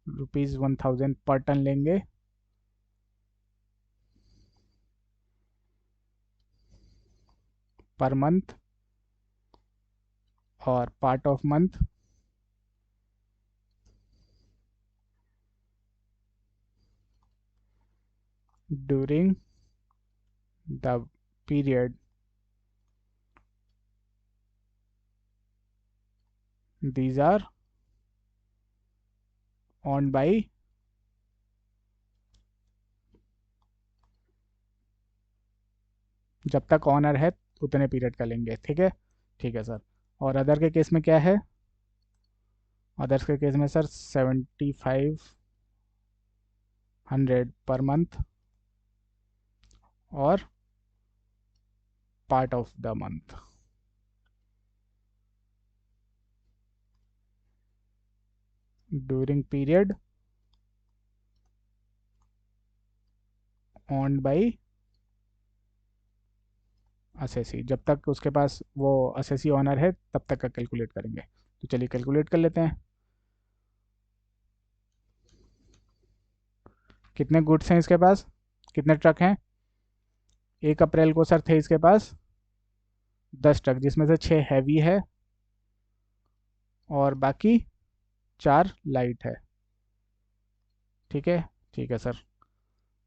रुपीज़ 1,000 पर टन लेंगे, पर मंथ, और part of month during the period these are owned by जब तक ऑनर है उतने पीरियड का लेंगे। ठीक है, ठीक है सर। और अदर के केस में क्या है? अदर्स के केस में सर 7,500 पर मंथ और part of the month. During period owned by assessee, जब तक उसके पास वो असेसी ऑनर है तब तक का कैलकुलेट करेंगे। तो चलिए कैलकुलेट कर लेते हैं। कितने गुड्स हैं इसके पास, कितने ट्रक हैं? 1 अप्रैल को सर थे इसके पास 10 ट्रक, जिसमें से 6 हैवी है और बाकी 4 लाइट है। ठीक है, ठीक है सर।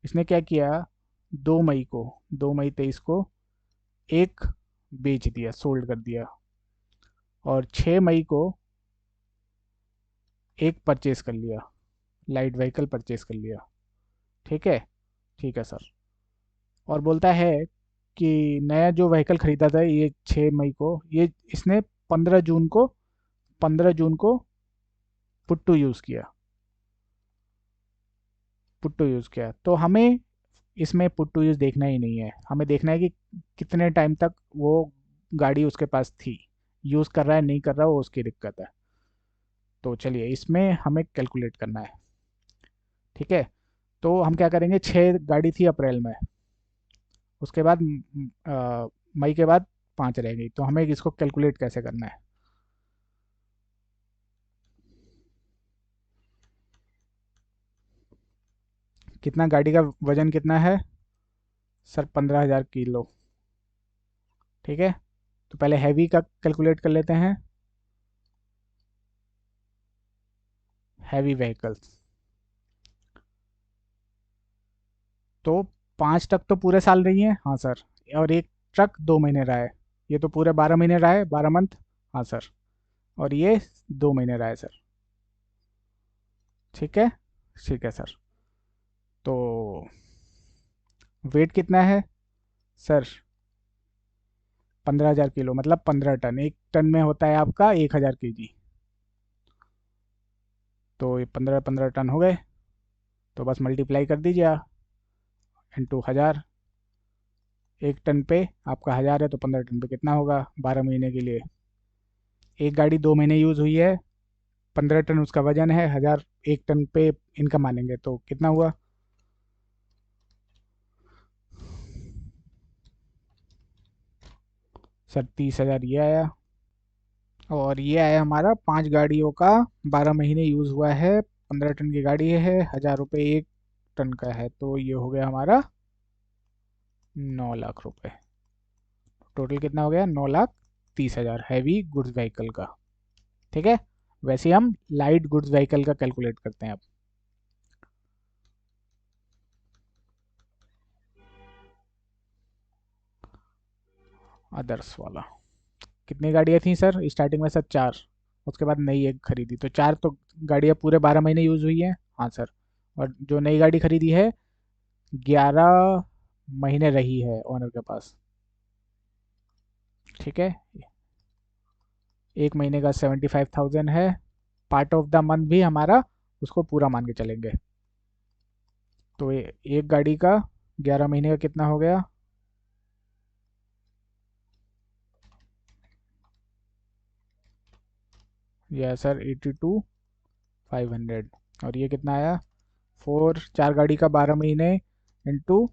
इसने क्या किया, 2 मई को, 2 मई 23 को एक बेच दिया, सोल्ड कर दिया, और 6 मई को एक परचेज कर लिया, लाइट व्हीकल परचेज कर लिया। ठीक है, ठीक है सर। और बोलता है कि नया जो व्हीकल खरीदा था ये 6 मई को, ये इसने 15 जून को, 15 जून को पुट टू यूज़ किया, पुट टू यूज़ किया। तो हमें इसमें पुट टू यूज़ देखना ही नहीं है, हमें देखना है कि कितने टाइम तक वो गाड़ी उसके पास थी, यूज़ कर रहा है नहीं कर रहा, वो उसकी दिक्कत है। तो चलिए इसमें हमें कैलकुलेट करना है। ठीक है, तो हम क्या करेंगे, 6 गाड़ी थी अप्रैल में, उसके बाद मई के बाद 5 रह गई, तो हमें इसको कैलकुलेट कैसे करना है? कितना गाड़ी का वजन कितना है सर? 15,000 किलो। ठीक है, तो पहले हैवी का कैलकुलेट कर लेते हैं। हैवी व्हीकल्स, तो 5 ट्रक तो पूरे साल रही है, हाँ सर, और एक ट्रक 2 महीने रहा है, ये तो पूरे 12 महीने रहा है, 12 मंथ। हाँ सर, और ये 2 महीने रहा है सर। ठीक है, ठीक है सर। तो वेट कितना है सर? 15,000 किलो मतलब 15 टन। 1 टन में होता है आपका 1,000 kg। तो ये 15 टन हो गए। तो बस मल्टीप्लाई कर दीजिए इंटू 1000। 1 टन पे आपका 1000 है तो 15 टन पे कितना होगा 12 महीने के लिए। एक गाड़ी 2 महीने यूज़ हुई है, 15 टन उसका वजन है, 1000 1 टन पे इनकम मानेंगे तो कितना हुआ। सर 30,000 ये आया। और ये आया हमारा 5 गाड़ियों का, 12 महीने यूज़ हुआ है, 15 टन की गाड़ी है, 1000 रुपये 1 टन का है, तो ये हो गया हमारा 9 लाख रुपए। टोटल कितना हो गया 9,30,000 हैवी गुड्स व्हीकल का। ठीक है। वैसे हम लाइट गुड्स व्हीकल का कैलकुलेट करते हैं अब। अदर्स वाला कितनी गाड़ियाँ थी सर स्टार्टिंग में? सर 4। उसके बाद नई एक खरीदी, तो 4 तो गाड़ियाँ पूरे 12 महीने यूज़ हुई हैं। हाँ सर। और जो नई गाड़ी खरीदी है 11 महीने रही है ओनर के पास। ठीक है। 1 महीने का 75,000 है। पार्ट ऑफ द मंथ भी हमारा उसको पूरा मान के चलेंगे। तो एक गाड़ी का 11 महीने का कितना हो गया? यह सर 82,500। और ये कितना आया? 4 गाड़ी का 12 महीने इंटू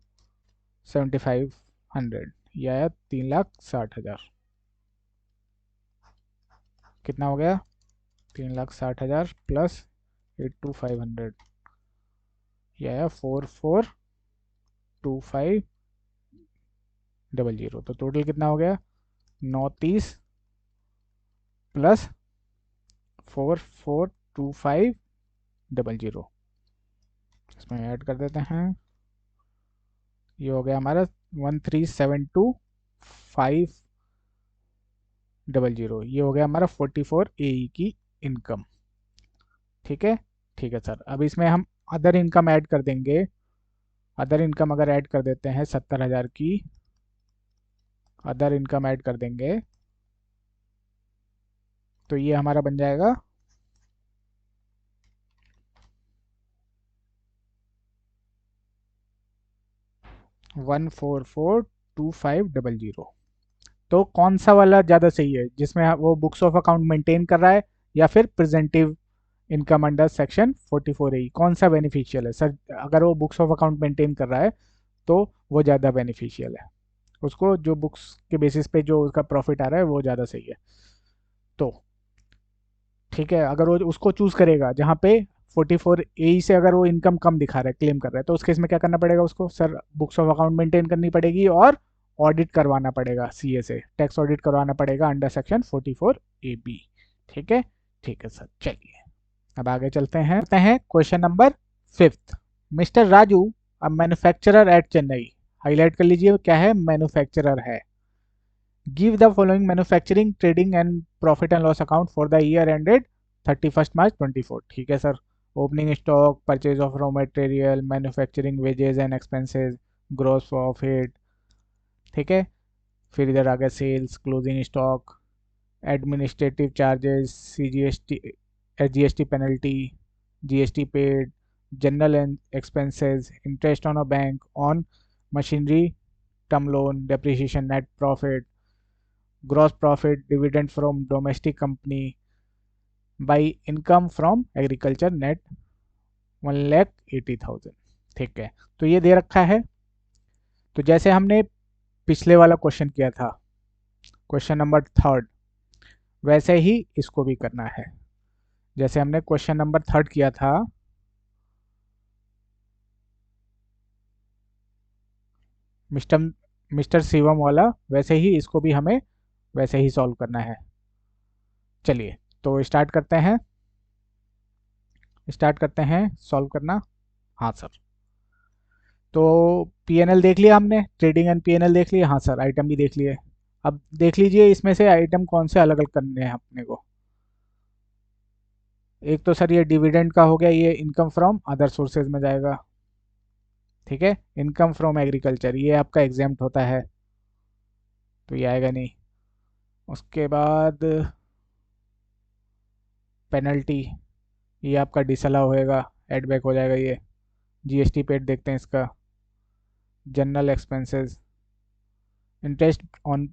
7,500, ये आया 3,60,000। कितना हो गया? 3,60,000 प्लस 82,500, ये आया 44,25,00। तो टोटल कितना हो गया? 930 प्लस 44,25,00। इसमें ऐड कर देते हैं। ये हो गया हमारा 13,72,500। ये हो गया हमारा 44 AE की इनकम। ठीक है। ठीक है सर, अब इसमें हम अदर इनकम ऐड कर देंगे। अदर इनकम अगर ऐड कर देते हैं 70,000 की अदर इनकम ऐड कर देंगे तो ये हमारा बन जाएगा 14,425,000। तो कौन सा वाला ज़्यादा सही है, जिसमें वो बुक्स ऑफ अकाउंट मेंटेन कर रहा है या फिर प्रेजेंटिव इनकम अंडर सेक्शन 44A? कौन सा बेनिफिशियल है सर? अगर वो बुक्स ऑफ अकाउंट मेंटेन कर रहा है तो वो ज़्यादा बेनिफिशियल है। उसको जो बुक्स के बेसिस पे जो उसका प्रॉफिट आ रहा है वो ज़्यादा सही है। तो ठीक है, अगर वो उसको चूज़ करेगा जहाँ पे 44A से अगर वो इनकम कम दिखा रहा है, क्लेम कर रहा है, तो उस केस में क्या करना पड़ेगा उसको? Sir books of account maintain करनी पड़ेगी और ऑडिट करवाना पड़ेगा, CA से टैक्स ऑडिट करवाना पड़ेगा अंडर सेक्शन 44AB। ठीक है। ठीक है सर, चलिए अब आगे चलते हैं question number 5। Mister Raju a manufacturer at Chennai. Highlight कर लीजिए क्या है, मैन्युफैक्चरर है। Give the following manufacturing trading and profit and loss account for the year ended 31 March 24। ठीक है sir. Opening stock, purchase of raw material, manufacturing wages and expenses, gross profit. ठीक है। फिर इधर आ गया sales, closing stock, administrative charges, CGST, SGST penalty, GST paid, general expenses, interest on a bank on machinery, term loan, depreciation, net profit, gross profit, dividend from domestic company, by income from agriculture net 1,80,000। ठीक है। तो ये दे रखा है। तो जैसे हमने पिछले वाला क्वेश्चन किया था, क्वेश्चन नंबर 3, वैसे ही इसको भी करना है। जैसे हमने क्वेश्चन नंबर 3 किया था, मिस्टर मिस्टर शिवम वाला, वैसे ही इसको भी हमें वैसे ही सॉल्व करना है। चलिए तो स्टार्ट करते हैं सॉल्व करना। हाँ सर। तो P&L देख लिया हमने, ट्रेडिंग एंड P&L देख लिया। हाँ सर, आइटम भी देख लिए। अब देख लीजिए इसमें से आइटम कौन से अलग अलग करने हैं अपने को। एक तो सर ये डिविडेंड का हो गया, ये इनकम फ्रॉम अदर सोर्सेज में जाएगा। ठीक है। इनकम फ्रॉम एग्रीकल्चर ये आपका एग्जाम्प्ट होता है, तो ये आएगा नहीं। उसके बाद पेनल्टी, ये आपका डिसअलाउ होएगा, एड बैक हो जाएगा ये। जीएसटी पेड देखते हैं इसका। General expenses, interest on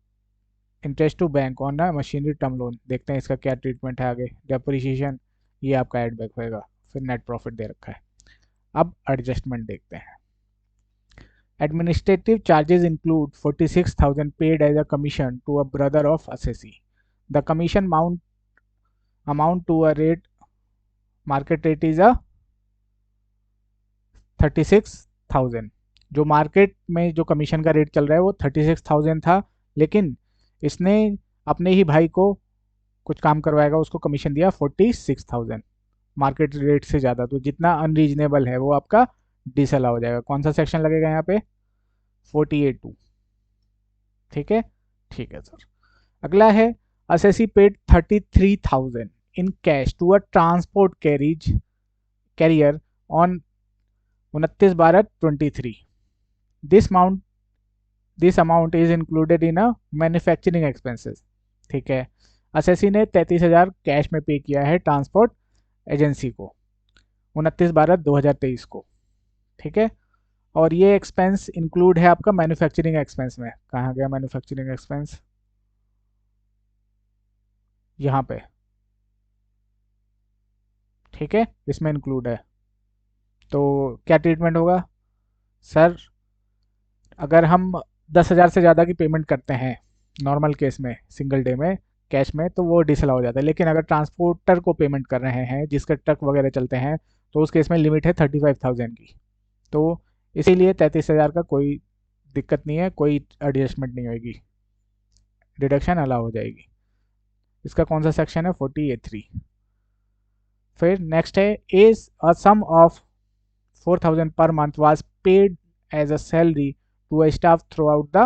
interest to bank on ना मशीनरी टर्म लोन, देखते हैं इसका क्या ट्रीटमेंट है आगे। डेप्रिसिएशन, ये आपका एड बैक होएगा। फिर नेट प्रॉफिट दे रखा है। अब एडजस्टमेंट देखते हैं। Administrative charges include 46,000 paid as a commission to a brother of assessee. The commission amount to a rate, market rate is a 36,000। जो मार्केट में जो कमीशन का रेट चल रहा है वो 36,000 था, लेकिन इसने अपने ही भाई को कुछ काम करवाएगा, उसको कमीशन दिया 46,000, मार्केट रेट से ज़्यादा। तो जितना अनरीजनेबल है वो आपका डिसअलाउ हो जाएगा। कौन सा सेक्शन लगेगा यहाँ पे? 48(2). ठीक है, ठीक है सर। अगला है assessee paid 33,000 in cash to a transport carrier on 29/12/23। This amount is included in a manufacturing expenses. ठीक है, असेसी ने 33,000 कैश में पे किया है ट्रांसपोर्ट एजेंसी को 29/12/2023 को। ठीक है, और ये एक्सपेंस इंक्लूड है आपका मैन्युफैक्चरिंग एक्सपेंस में। कहाँ गया मैन्युफैक्चरिंग एक्सपेंस? यहाँ पे। ठीक है, इसमें इंक्लूड है। तो क्या ट्रीटमेंट होगा सर? अगर हम 10,000 से ज़्यादा की पेमेंट करते हैं नॉर्मल केस में, सिंगल डे में कैश में, तो वो डिसअलाउ हो जाता है। लेकिन अगर ट्रांसपोर्टर को पेमेंट कर रहे हैं जिसके ट्रक वगैरह चलते हैं, तो उस केस में लिमिट है 35,000 की। तो इसीलिए 33,000 का कोई दिक्कत नहीं है, कोई एडजस्टमेंट नहीं होगी, डिडक्शन अलाउ हो जाएगी। इसका कौन सा सेक्शन है? 48(3). फिर नेक्स्ट है, is a sum of 4,000 per month was paid as a salary to a staff throughout the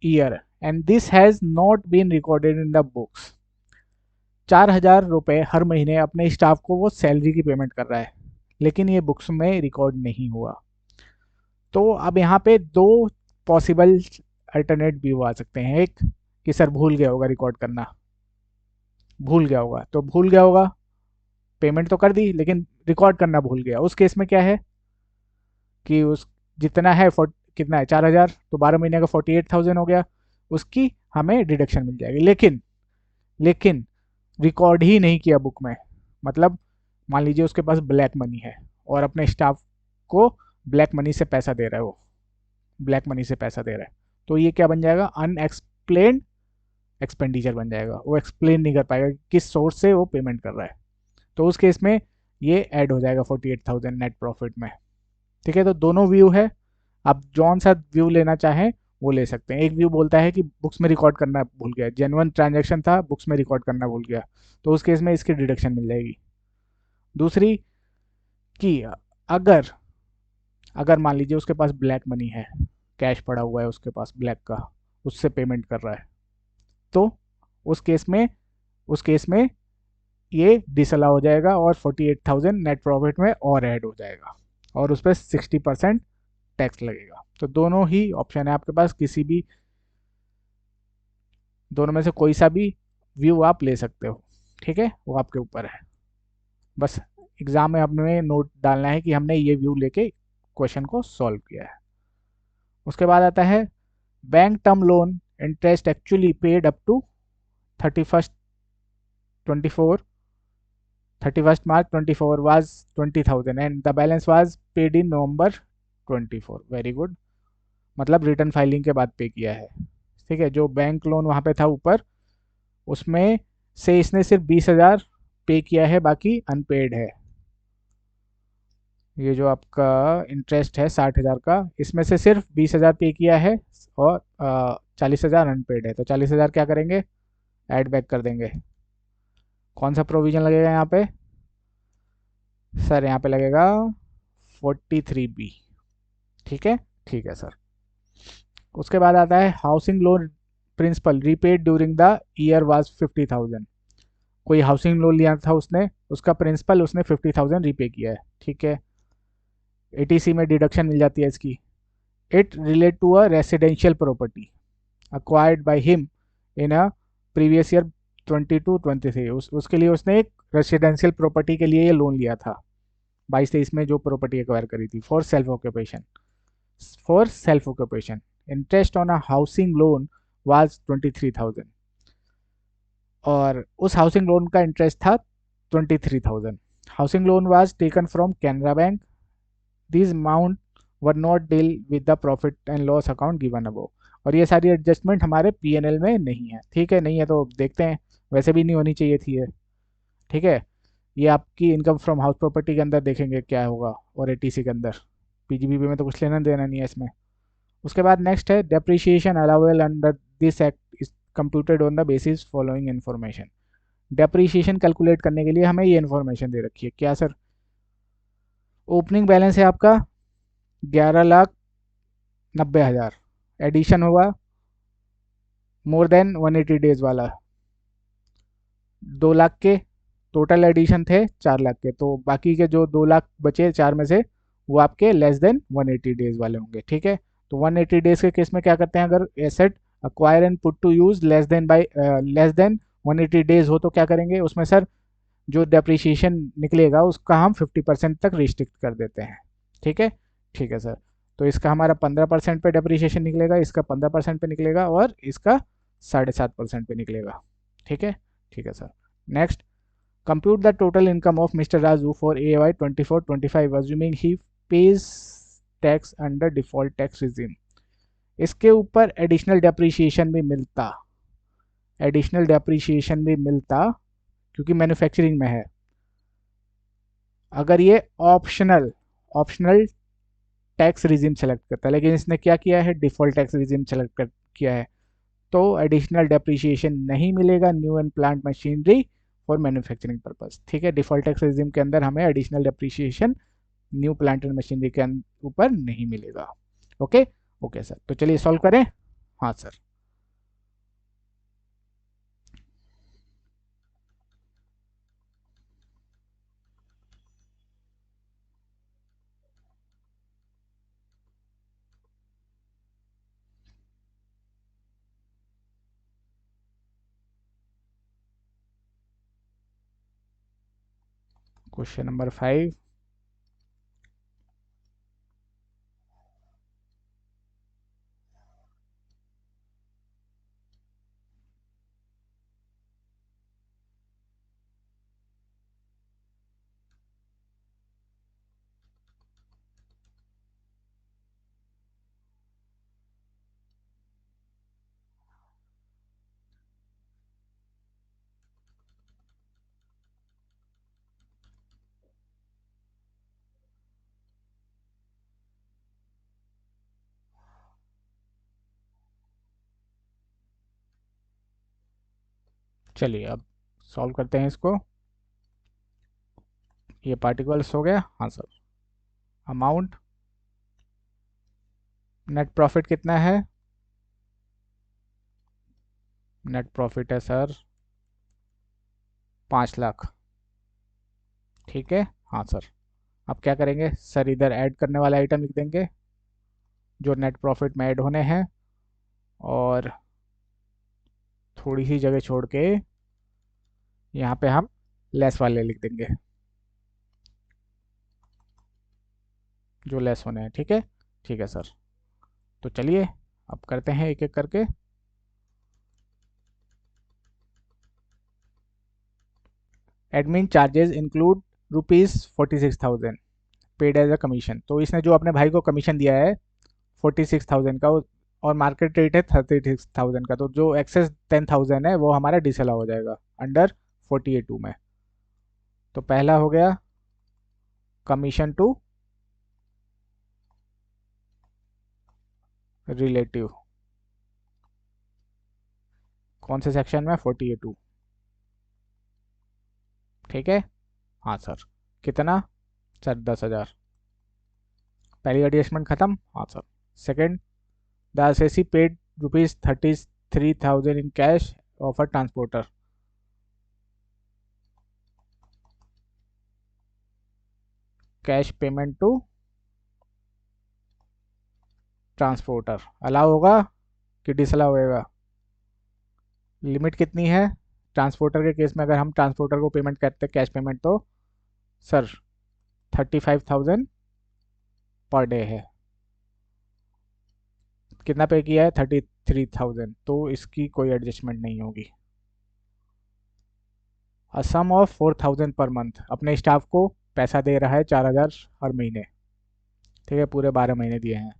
year and this has not been recorded in the books। 4,000 रुपये हर महीने अपने स्टाफ को वो सैलरी की पेमेंट कर रहा है, लेकिन ये बुक्स में रिकॉर्ड नहीं हुआ। तो अब यहाँ पे दो पॉसिबल अल्टरनेट व्यू आ सकते हैं। एक कि सर भूल गया होगा रिकॉर्ड करना, भूल गया होगा, तो भूल गया होगा, पेमेंट तो कर दी लेकिन रिकॉर्ड करना भूल गया। उस केस में क्या है कि उस जितना है कितना है 4,000, तो 12 महीने का 48,000 हो गया, उसकी हमें डिडक्शन मिल जाएगी। लेकिन रिकॉर्ड ही नहीं किया बुक में, मतलब मान लीजिए उसके पास ब्लैक मनी है और अपने स्टाफ को ब्लैक मनी से पैसा दे रहा है, वो ब्लैक मनी से पैसा दे रहा है, तो ये क्या बन जाएगा? अनएक्सप्लेन्ड एक्सपेंडिचर बन जाएगा। वो एक्सप्लेन नहीं कर पाएगा कि किस सोर्स से वो पेमेंट कर रहा है, तो उस केस में ये ऐड हो जाएगा 48,000 नेट प्रॉफिट में। ठीक है, तो दोनों व्यू है, आप जौन सा व्यू लेना चाहें वो ले सकते हैं। एक व्यू बोलता है कि बुक्स में रिकॉर्ड करना भूल गया, जेन्युइन ट्रांजैक्शन था, बुक्स में रिकॉर्ड करना भूल गया, तो उस केस में इसकी डिडक्शन मिल जाएगी। दूसरी कि अगर अगर मान लीजिए उसके पास ब्लैक मनी है, कैश पड़ा हुआ है उसके पास ब्लैक का, उससे पेमेंट कर रहा है, तो उस केस में ये डिसअलाउ हो जाएगा और 48,000 नेट प्रॉफिट में और ऐड हो जाएगा और उस पर 60% टैक्स लगेगा। तो दोनों ही ऑप्शन है आपके पास, किसी भी दोनों में से कोई सा भी व्यू आप ले सकते हो। ठीक है, वो आपके ऊपर है। बस एग्जाम में आपने नोट डालना है कि हमने ये व्यू लेके क्वेश्चन को सॉल्व किया है। उसके बाद आता है bank term loan interest actually paid up to 31st 24 31st March 24 was 20,000 and the balance was paid in November 24। Very good, मतलब रिटर्न फाइलिंग के बाद पे किया है। ठीक है, जो बैंक लोन वहाँ पे था ऊपर, उसमें से इसने सिर्फ 20,000 पे किया है, बाकी अनपेड है। ये जो आपका इंटरेस्ट है 60,000 का, इसमें से सिर्फ 20,000 पे किया है और 40,000 अनपेड है। तो 40,000 क्या करेंगे? ऐड बैक कर देंगे। कौन सा प्रोविजन लगेगा यहाँ पे सर? यहाँ पे लगेगा 43B। ठीक है, ठीक है सर। उसके बाद आता है housing loan principal repaid during the year was 50,000। कोई हाउसिंग लोन लिया था उसने, उसका प्रिंसिपल उसने 50,000 रीपे किया है, ठीक है। एटीसी में डिडक्शन मिल जाती है इसकी। It relate to a residential property acquired by him in a previous year 22-23, उसके लिए उसने एक रेसिडेंशियल प्रॉपर्टी के लिए ये लोन लिया था 22-23 में, जो प्रॉपर्टी एक्वायर करी थी for self occupation interest on a housing loan was 23,000, और उस हाउसिंग लोन का इंटरेस्ट था 23,000। Housing loan was taken from Canara bank. This amount were not deal with the profit and loss account given above. और ये सारी एडजस्टमेंट हमारे पीएनएल में नहीं है, ठीक है। नहीं है तो देखते हैं, वैसे भी नहीं होनी चाहिए थी ये, ठीक है। ये आपकी इनकम फ्रॉम हाउस प्रॉपर्टी के अंदर देखेंगे क्या होगा, और एटीसी के अंदर। पीजीबीपी में तो कुछ लेना देना नहीं है इसमें। उसके बाद नेक्स्ट है depreciation allowable under this act is computed on the basis following information. Depreciation calculate करने के लिए हमें ये इन्फॉर्मेशन दे रखी है, क्या सर? ओपनिंग बैलेंस है आपका 11,90,000, एडिशन हुआ मोर देन 180 डेज वाला 2 लाख के, टोटल एडिशन थे 4 लाख के, तो बाकी के जो 2 लाख बचे चार में से, वो आपके लेस देन 180 डेज वाले होंगे, ठीक है। तो 180 डेज के केस में क्या करते हैं, अगर asset acquire and put to use less than 180 days हो तो क्या करेंगे उसमें सर, जो डेप्रिसिएशन निकलेगा उसका हम 50% तक रिस्ट्रिक्ट कर देते हैं, ठीक है। ठीक है सर, तो इसका हमारा 15% पे डेप्रिसिएशन निकलेगा, इसका 15% पे निकलेगा, और इसका 7.5% पे निकलेगा, ठीक है। ठीक है sir. Next, compute the total income of Mr. Raju for AY 24-25 assuming he pays tax under default tax regime। इसके ऊपर एडिशनल डेप्रीशिएशन भी मिलता क्योंकि मैन्युफैक्चरिंग में है। अगर ये ऑप्शनल टैक्स रिजीम सेलेक्ट करता है, लेकिन इसने क्या किया है, डिफॉल्ट टैक्स रिजीम सेलेक्ट किया है, तो एडिशनल डेप्रीशिएशन नहीं मिलेगा new and plant machinery for manufacturing purpose, ठीक है। डिफॉल्ट टैक्स रिजीम के अंदर हमें additional depreciation new plant and machinery के ऊपर नहीं मिलेगा। ओके ओके सर, तो चलिए सॉल्व करें। हाँ सर। Question number 5। चलिए अब सॉल्व करते हैं इसको। ये पार्टिकल्स हो गया, हाँ सर। अमाउंट, नेट प्रॉफिट कितना है? नेट प्रॉफिट है सर 5 लाख, ठीक है। हाँ सर। अब क्या करेंगे सर, इधर ऐड करने वाला आइटम लिख देंगे जो नेट प्रॉफिट में ऐड होने हैं, और थोड़ी सी जगह छोड़ के यहाँ पे हम लेस वाले लिख देंगे जो लेस होने हैं, ठीक है। ठीक है सर, तो चलिए अब करते हैं एक एक करके। Admin charges include ₹46,000 paid as a commission. तो इसने जो अपने भाई को कमीशन दिया है 46,000 का, और मार्केट रेट है 36,000 का, तो जो एक्सेस 10,000 है वो हमारा डिसअलाउ हो जाएगा अंडर 48(2) में। तो पहला हो गया कमीशन टू रिलेटिव, कौन से सेक्शन में? 48(2), ठीक है। हाँ सर। कितना सर? 10,000। पहली एडजस्टमेंट खत्म, हाँ sir. Second, the assessee paid ₹33,000 in cash of a transporter. Cash payment to transporter allow होगा कि डिसअलाउ होगा? लिमिट कितनी है ट्रांसपोर्टर के केस में? अगर हम ट्रांसपोर्टर को पेमेंट करते हैं कैश पेमेंट, तो सर 35,000 पर डे है। कितना पे किया है? 33,000, तो इसकी कोई एडजस्टमेंट नहीं होगी। अ सम ऑफ 4,000 पर मंथ, अपने स्टाफ को पैसा दे रहा है 4,000 हर महीने। ठीक है, पूरे 12 महीने दिए हैं।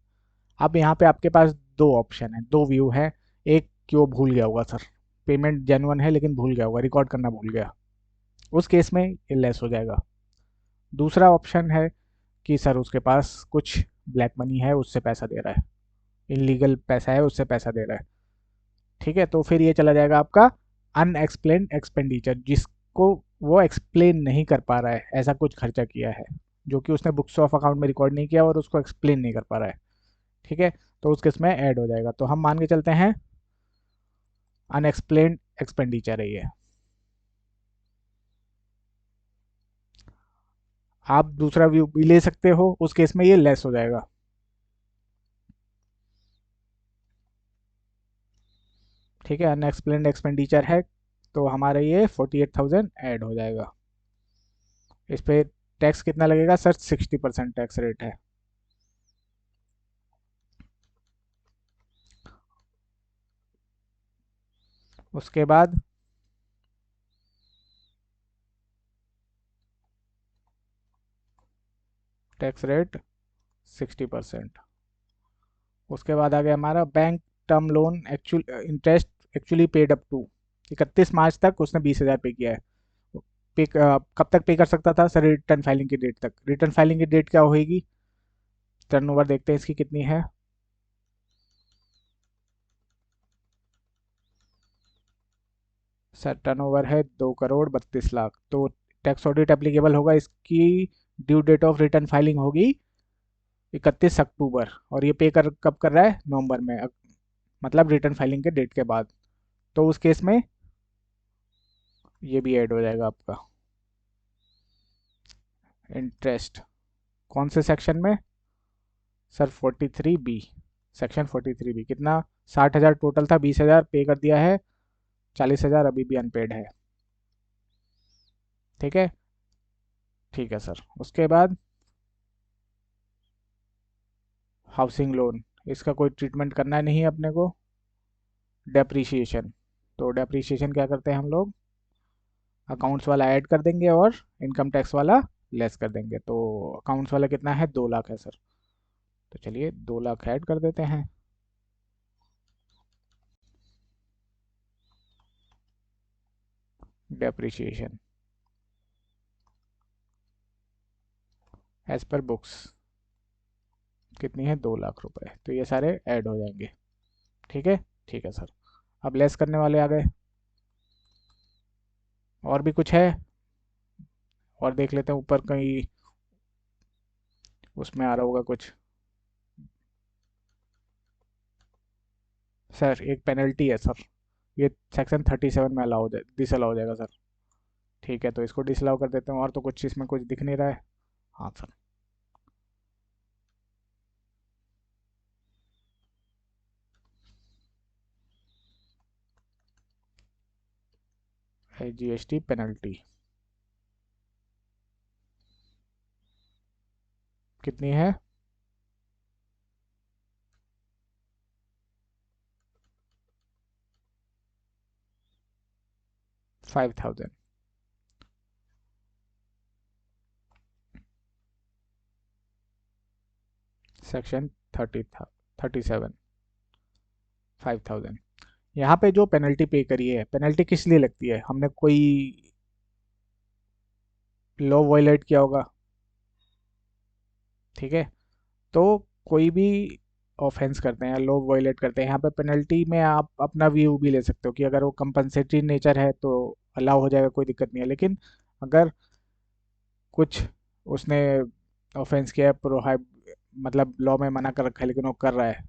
अब यहाँ पे आपके पास दो ऑप्शन है, दो व्यू है। एक कि वो भूल गया होगा सर, पेमेंट जेन्युइन है लेकिन भूल गया होगा, रिकॉर्ड करना भूल गया, उस केस में ये लेस हो जाएगा। दूसरा ऑप्शन है कि सर उसके पास कुछ ब्लैक मनी है, उससे पैसा दे रहा है, इनलीगल पैसा है, उससे पैसा दे रहा है। ठीक है, तो फिर ये चला जाएगा आपका अनएक्सप्लेन्ड एक्सपेंडिचर, जिसको वो एक्सप्लेन नहीं कर पा रहा है, ऐसा कुछ खर्चा किया है जो कि उसने बुक्स ऑफ अकाउंट में रिकॉर्ड नहीं किया और उसको एक्सप्लेन नहीं कर पा रहा है। ठीक है, तो उस केस में ऐड हो जाएगा। तो हम मान के चलते हैं अनएक्सप्लेन्ड एक्सपेंडिचर है ये। आप दूसरा व्यू भी ले सकते हो, उस केस में ये लेस हो जाएगा। ठीक है, अनएक्सप्लेन्ड एक्सपेंडिचर है तो हमारा ये 48,000 ऐड हो जाएगा। इस पे टैक्स कितना लगेगा सर? 60% टैक्स रेट है। उसके बाद टैक्स रेट 60%। उसके बाद आ गया हमारा bank term loan actual interest actually paid up to 31 March तक उसने 20,000 पे किया है। पे कब तक पे कर सकता था सर? रिटर्न फाइलिंग की डेट तक। रिटर्न फाइलिंग की डेट क्या होगी? टर्नओवर देखते हैं इसकी कितनी है। सर टर्नओवर है 2,32,00,000, तो टैक्स ऑडिट एप्लीकेबल होगा। इसकी due date of return filing होगी 31 अक्टूबर, और ये पे कर कब कर रहा है? नवंबर में, मतलब रिटर्न फाइलिंग के डेट के बाद। तो उस केस में ये भी ऐड हो जाएगा आपका इंटरेस्ट। कौन से सेक्शन में सर? 43B, section 43B। कितना? 60,000 टोटल था, 20,000 पे कर दिया है, 40,000 अभी भी अनपेड है। ठीक है, ठीक है सर। उसके बाद हाउसिंग लोन, इसका कोई ट्रीटमेंट करना नहीं है अपने को। डेप्रीशिएशन, तो डेप्रीशिएशन क्या करते हैं हम लोग? अकाउंट्स वाला ऐड कर देंगे और इनकम टैक्स वाला लेस कर देंगे। तो अकाउंट्स वाला कितना है? 2 लाख है सर, तो चलिए 2 लाख ऐड कर देते हैं। डेप्रीशिएशन एज पर बुक्स कितनी है? 2 लाख रुपए। तो ये सारे ऐड हो जाएंगे। ठीक है, ठीक है सर। अब लेस करने वाले आ गए। और भी कुछ है? और देख लेते हैं ऊपर कहीं उसमें आ रहा होगा कुछ। सर एक पेनल्टी है सर, ये सेक्शन 37 में अलाउ हो जाए, डिसअलाउ हो जाएगा सर। ठीक है, तो इसको डिसअलाउ कर देते हैं। और तो कुछ इसमें कुछ दिख नहीं रहा है। हाँ सर, है GST पेनल्टी कितनी है? 5,000। सेक्शन 37 5,000। यहाँ पे जो पेनल्टी पे करी है, पेनल्टी किस लिए लगती है? हमने कोई लॉ वायलेट किया होगा। ठीक है, तो कोई भी ऑफेंस करते हैं, लॉ वायलेट करते हैं, यहाँ पे पेनल्टी में आप अपना व्यू भी ले सकते हो कि अगर वो कंपनसेटरी नेचर है तो अलाउ हो जाएगा, कोई दिक्कत नहीं है। लेकिन अगर कुछ उसने ऑफेंस किया है, प्रोहाइब मतलब लॉ में मना कर रखा है लेकिन वो कर रहा है,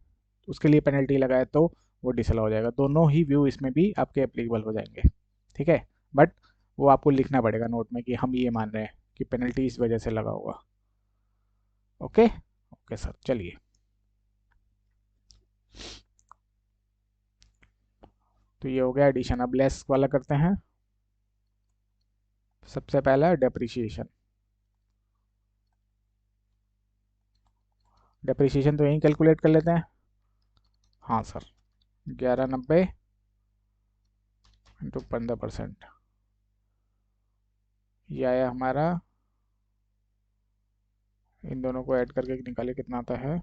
उसके लिए पेनल्टी लगाए तो वो डिसअलाउ हो जाएगा। दोनों ही व्यू इसमें भी आपके एप्लीकेबल हो जाएंगे। ठीक है, बट वो आपको लिखना पड़ेगा नोट में कि हम ये मान रहे हैं कि पेनल्टी इस वजह से लगा होगा। ओके ओके सर, चलिए। तो ये हो गया एडिशन। अब लेस वाला करते हैं। सबसे पहला डेप्रिसिएशन। डेप्रिसिएशन तो यहीं कैलकुलेट कर लेते हैं। हाँ सर, 1190 इंटू 15%, ये आया हमारा। इन दोनों को ऐड करके निकाले कितना आता है,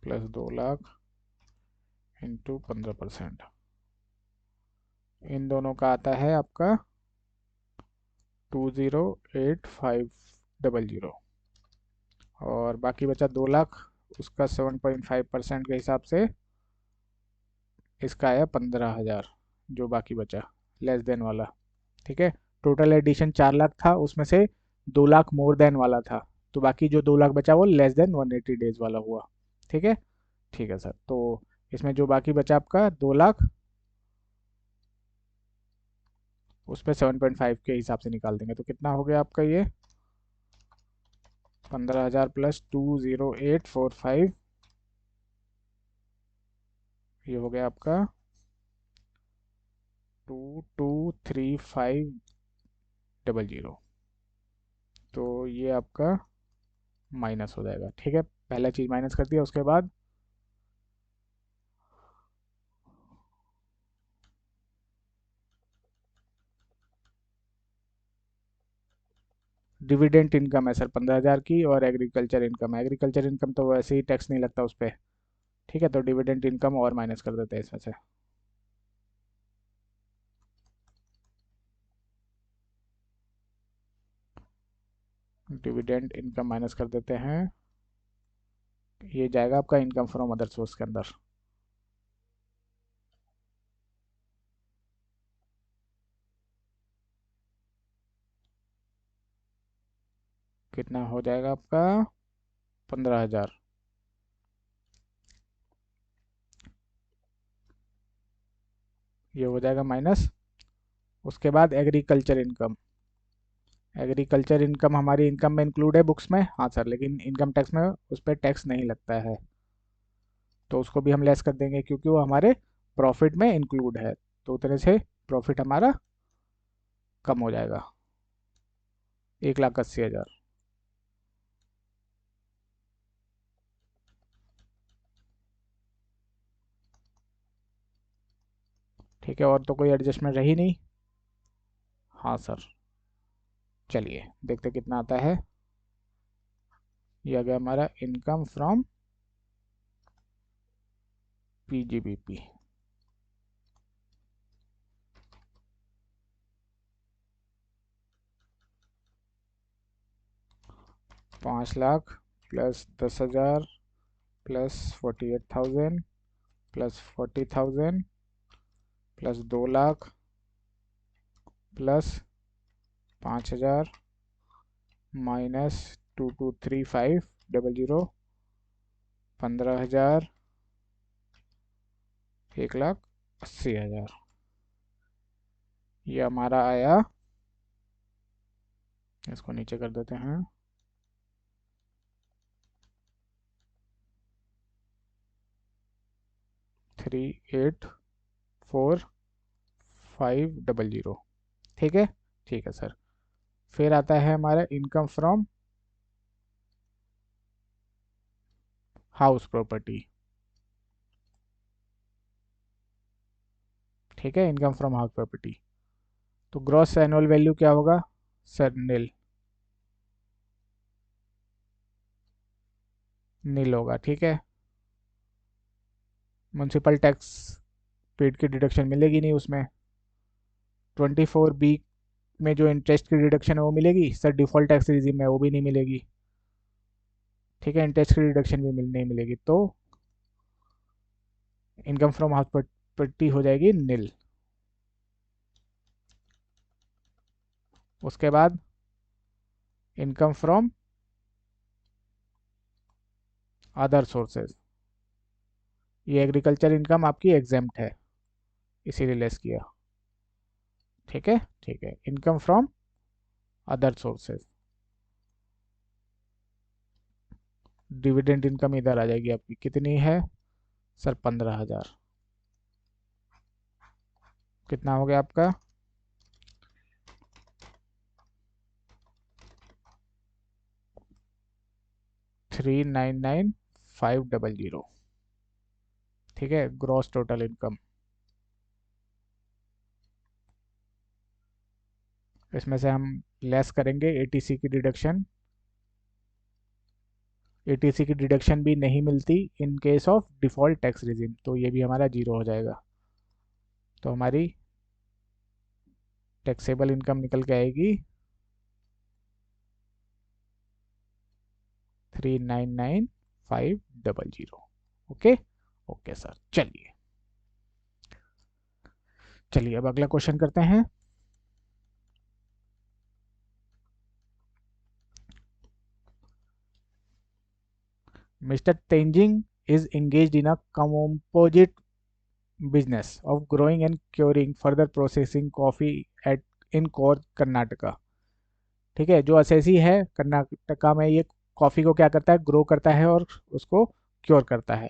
प्लस 2 लाख इंटू 15%। इन दोनों का आता है आपका 208,500। और बाकी बचा 2 लाख, उसका 7.5% के हिसाब से इसका आया 15,000, जो बाकी बचा लेस देन वाला। ठीक है, टोटल एडिशन 4 लाख था, उसमें से 2 लाख मोर देन वाला था, तो बाकी जो 2 लाख बचा वो लेस देन 180 डेज वाला हुआ। ठीक है, ठीक है सर। तो इसमें जो बाकी बचा आपका 2 लाख, उसमें 7.5 के हिसाब से निकाल देंगे, तो कितना हो गया आपका ये 15,000 प्लस 20845, ये हो गया आपका 223500। तो ये आपका माइनस हो जाएगा। ठीक है, पहला चीज़ माइनस कर दिया, उसके बाद डिविडेंट इनकम है सर 15,000 की, और एग्रीकल्चर इनकम है। एग्रीकल्चर इनकम तो वैसे ही टैक्स नहीं लगता उस पर। ठीक है, तो डिविडेंट इनकम और माइनस कर देते हैं इसमें से। डिविडेंड इनकम माइनस कर देते हैं, ये जाएगा आपका इनकम फ्रॉम अदर सोर्स के अंदर। कितना हो जाएगा आपका 15,000। ये हो जाएगा माइनस। उसके बाद एग्रीकल्चर इनकम। एग्रीकल्चर इनकम हमारी इनकम में इंक्लूड है बुक्स में, हाँ सर, लेकिन इनकम टैक्स में उस पर टैक्स नहीं लगता है, तो उसको भी हम लेस कर देंगे क्योंकि वो हमारे प्रॉफिट में इंक्लूड है। तो उतने से प्रॉफिट हमारा कम हो जाएगा, 1,80,000। ठीक है, और तो कोई एडजस्टमेंट रही नहीं। हाँ सर, चलिए देखते कितना आता है। ये आ गया हमारा income from PGBP. 5 lakh plus 10,000 plus 48,000 plus 40,000 plus 2 lakh plus 5,000 minus 223500, 15,000, 1,80,000। ये हमारा आया, इसको नीचे कर देते हैं, 384500। ठीक है, ठीक है सर। फिर आता है हमारा इनकम फ्रॉम हाउस प्रॉपर्टी। ठीक है, इनकम फ्रॉम हाउस प्रॉपर्टी। तो ग्रॉस एनुअल वैल्यू क्या होगा सर? नील। नील होगा, ठीक है। म्यूनसिपल टैक्स पेड की डिडक्शन मिलेगी नहीं उसमें। 24B में जो इंटरेस्ट की डिडक्शन है वो मिलेगी सर, डिफॉल्ट टैक्स रिजीम में वो भी नहीं मिलेगी। ठीक है, इंटरेस्ट की डिडक्शन भी नहीं मिलेगी, तो इनकम फ्रॉम हाउस प्रॉपर्टी हो जाएगी नील। उसके बाद इनकम फ्रॉम अदर सोर्सेज। ये एग्रीकल्चर इनकम आपकी एग्जेम्प्ट है, इसीलिए लेस किया। ठीक है, ठीक है, income from other sources. Dividend income इधर आ जाएगी आपकी, कितनी है सर? 15,000। कितना हो गया आपका? 399,500। ठीक है, ग्रॉस टोटल इनकम। इसमें से हम लेस करेंगे एटीसी की डिडक्शन। एटीसी की डिडक्शन भी नहीं मिलती in case of default tax regime, तो ये भी हमारा जीरो हो जाएगा। तो हमारी टैक्सेबल इनकम निकल के आएगी 399,500। ओके। ओके सर, चलिए चलिए अब अगला क्वेश्चन करते हैं। Mister Tenzing is engaged in a composite business of growing and curing further processing coffee at in core Karnataka. ठीक है, जो असेसी है कर्नाटका में, ये कॉफ़ी को क्या करता है? ग्रो करता है और उसको क्योर करता है।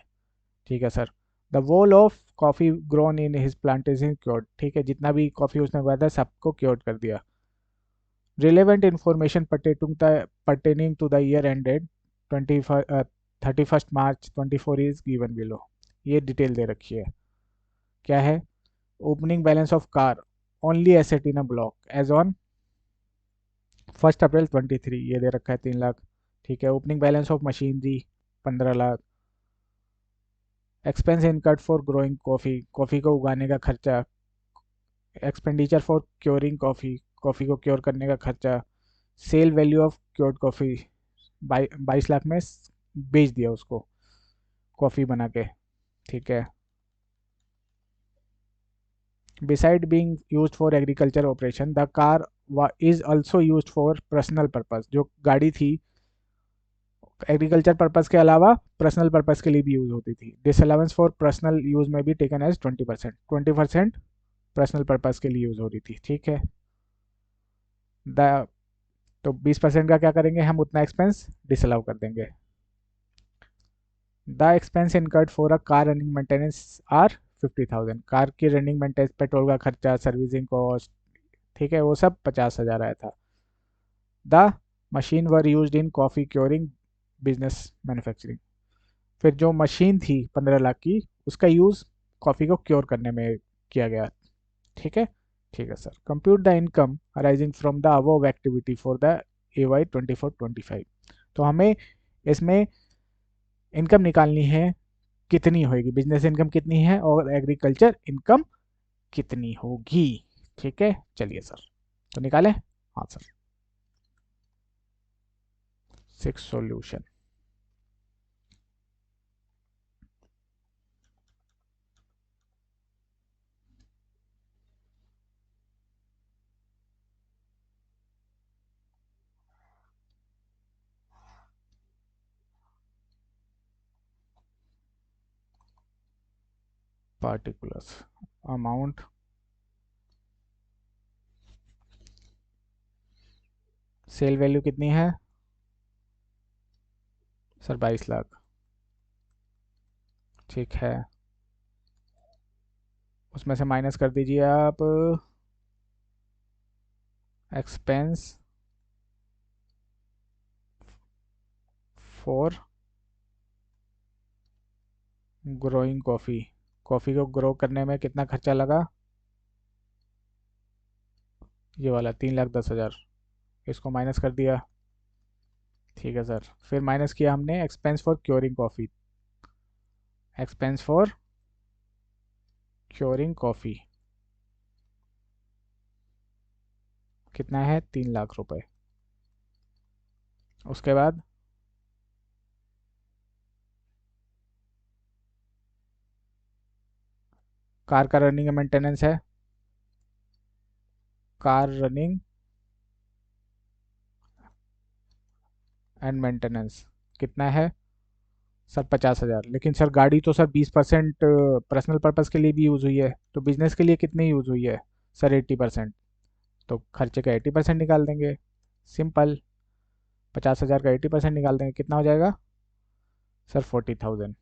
ठीक है sir. The whole of coffee grown in his plantation cured. ठीक है, जितना भी कॉफ़ी उसने उगाया था सबको क्योर कर दिया। Relevant information pertaining to the year ended 31st March 24 is given below। ये डिटेल दे रखी है। क्या है? Opening balance of car only asset in a block as on 1 April 23, ये दे रखा है 3 लाख। ठीक है, opening balance of machinery 15 lakh. Expense incurred for growing coffee, coffee को उगाने का खर्चा। Expenditure for curing coffee, coffee को क्योर करने का खर्चा। Sale value of cured coffee 22 lakh में बेच दिया उसको कॉफ़ी बना के। ठीक है। Beside being used for agriculture operation the car is also used for personal purpose. जो गाड़ी थी एग्रीकल्चर पर्पस के अलावा पर्सनल पर्पस के लिए भी यूज होती थी। This allowance for personal use में भी टेकन एज 20%। 20% पर्सनल पर्पस के लिए यूज हो रही थी। ठीक है। द तो 20% का क्या करेंगे हम? उतना एक्सपेंस डिसअलाउ कर देंगे। The expense incurred for a car running maintenance are 50,000। Car की रनिंग मेंटेनेंस, पेट्रोल का खर्चा, सर्विसिंग कॉस्ट, ठीक है, वो सब 50,000 आया था। The machine were used in coffee curing business manufacturing. फिर जो मशीन थी 15 लाख की, उसका यूज़ कॉफ़ी को क्योर करने में किया गया। ठीक है। ठीक है sir. Compute the income arising from the above activity for the AY 24-25। तो हमें इसमें इनकम निकालनी है, कितनी होगी? बिजनेस इनकम कितनी है और एग्रीकल्चर इनकम कितनी होगी? ठीक है, चलिए सर तो निकालें। हाँ sir. 6 solution. Particulars amount sale value कितनी है सर? 22 लाख। ठीक है, उसमें से माइनस कर दीजिए आप expense for growing coffee. Coffee को ग्रो करने में कितना खर्चा लगा? ये वाला 3,10,000, इसको माइनस कर दिया। ठीक है सर। फिर माइनस किया हमने expense for curing coffee. Expense for curing coffee कितना है? 3 लाख रुपए। उसके बाद कार का रनिंग मेंटेनेंस है। कार रनिंग एंड मेंटेनेंस कितना है सर? 50,000। लेकिन सर गाड़ी तो सर 20% पर्सनल पर्पज़ के लिए भी यूज़ हुई है, तो बिजनेस के लिए कितनी यूज़ हुई है सर? 80%। तो खर्चे का 80% निकाल देंगे। सिंपल। 50,000 का 80% निकाल देंगे, कितना हो जाएगा? सर 40,000।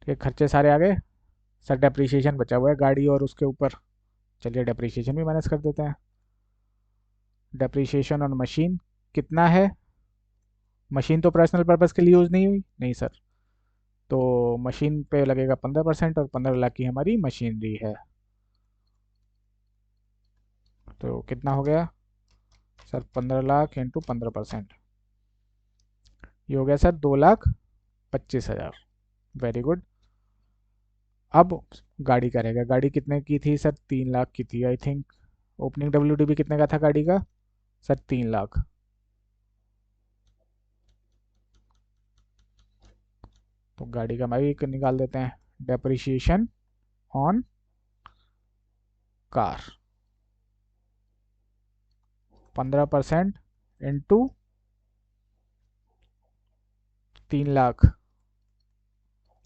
ठीक है, खर्चे सारे आ गए। सर डेप्रिसिएशन बचा हुआ है गाड़ी और उसके ऊपर। चलिए डेप्रिसिएशन भी माइनस कर देते हैं। डेप्रिसिएशन ऑन मशीन कितना है? मशीन तो पर्सनल पर्पज़ के लिए यूज़ नहीं हुई, नहीं सर। तो मशीन पे लगेगा 15% और 15 लाख की हमारी मशीनरी है। तो कितना हो गया सर? 15 लाख इंटू 15%, ये हो गया सर 2,25,000। Very good. अब गाड़ी का रहेगा। गाड़ी कितने की थी सर? 3 लाख की थी आई थिंक। ओपनिंग WDB कितने का था गाड़ी का? सर 3 लाख। तो गाड़ी का भी निकाल देते हैं। Depreciation on car 15% into 3 lakh.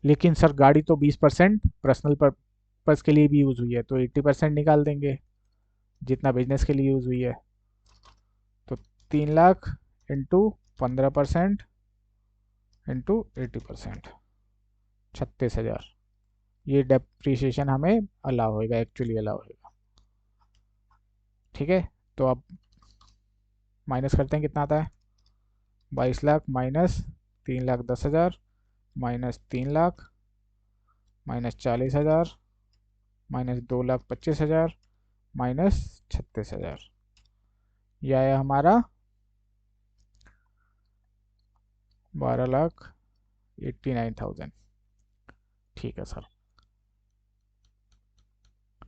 लेकिन सर गाड़ी तो 20% पर्सनल पर्पज़ के लिए भी यूज़ हुई है, तो 80% निकाल देंगे जितना बिजनेस के लिए यूज़ हुई है। तो 3 लाख इंटू 15% इंटू 80%, 36,000। ये डेप्रिसिएशन हमें अलाउ होएगा, एक्चुअली अलाउ होएगा। ठीक है, तो अब माइनस करते हैं, कितना आता है? 22 lakh minus 3,10,000 minus 3 lakh minus 40,000 minus 2,25,000 minus 36,000। यह आया हमारा 12,89,000। ठीक है सर।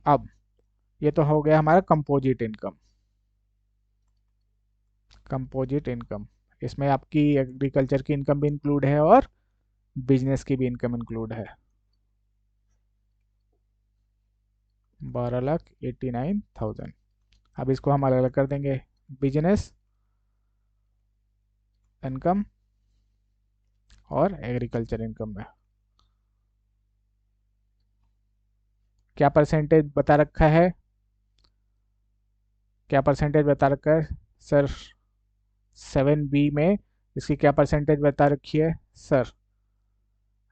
अब ये तो हो गया हमारा कंपोजिट इनकम। कंपोजिट इनकम, इसमें आपकी एग्रीकल्चर की इनकम भी इंक्लूड है और बिजनेस की भी इनकम इंक्लूड है। 12,89,000। अब इसको हम अलग अलग कर देंगे। बिजनेस इनकम और एग्रीकल्चर इनकम में क्या परसेंटेज बता रखा है? क्या परसेंटेज बता रखा है सर? 7B में इसकी क्या परसेंटेज बता रखी है सर?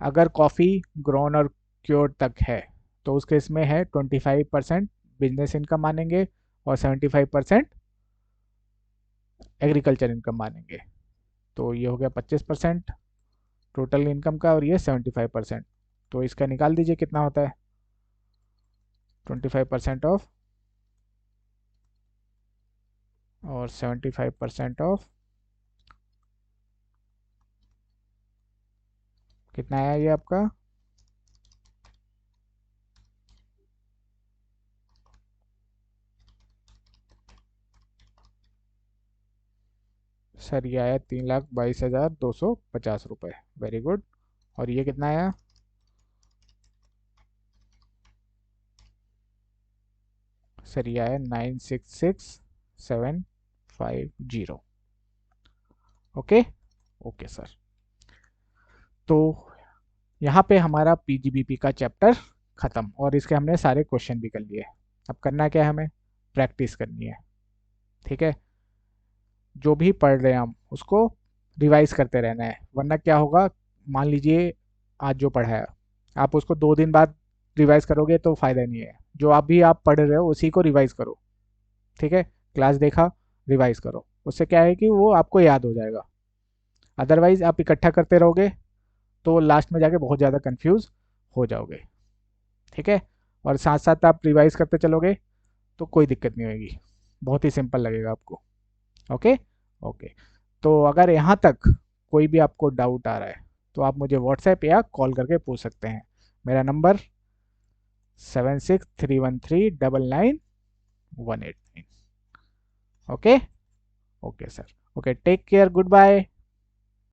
अगर कॉफ़ी ग्रोन और क्योर तक है तो उसके इसमें है 25% बिजनेस इनकम मानेंगे और 75% एग्रीकल्चर इनकम मानेंगे। तो ये हो गया 25% टोटल इनकम का, और ये 75%। तो इसका निकाल दीजिए कितना होता है। 25% ऑफ और 75% ऑफ कितना आया ये आपका? सर ये आया 3,22,250 रुपये। Very good. और ये कितना आया? सर ये आया 966,750। ओके। Okay sir. तो यहाँ पे हमारा PGBP का चैप्टर ख़त्म, और इसके हमने सारे क्वेश्चन भी कर लिए। अब करना क्या है? हमें प्रैक्टिस करनी है। ठीक है, जो भी पढ़ रहे हैं हम उसको रिवाइज करते रहना है, वरना क्या होगा, मान लीजिए आज जो पढ़ा है आप उसको 2 दिन बाद रिवाइज करोगे तो फ़ायदा नहीं है। जो अभी आप पढ़ रहे हो उसी को रिवाइज करो। ठीक है, क्लास देखा, रिवाइज करो, उससे क्या है कि वो आपको याद हो जाएगा। अदरवाइज आप इकट्ठा करते रहोगे तो लास्ट में जाके बहुत ज़्यादा कंफ्यूज हो जाओगे। ठीक है, और साथ साथ आप रिवाइज करते चलोगे तो कोई दिक्कत नहीं होगी, बहुत ही सिंपल लगेगा आपको। ओके। ओके। तो अगर यहाँ तक कोई भी आपको डाउट आ रहा है तो आप मुझे व्हाट्सएप या कॉल करके पूछ सकते हैं। मेरा number 7631399189। Okay. Okay sir. Okay, take care, good bye.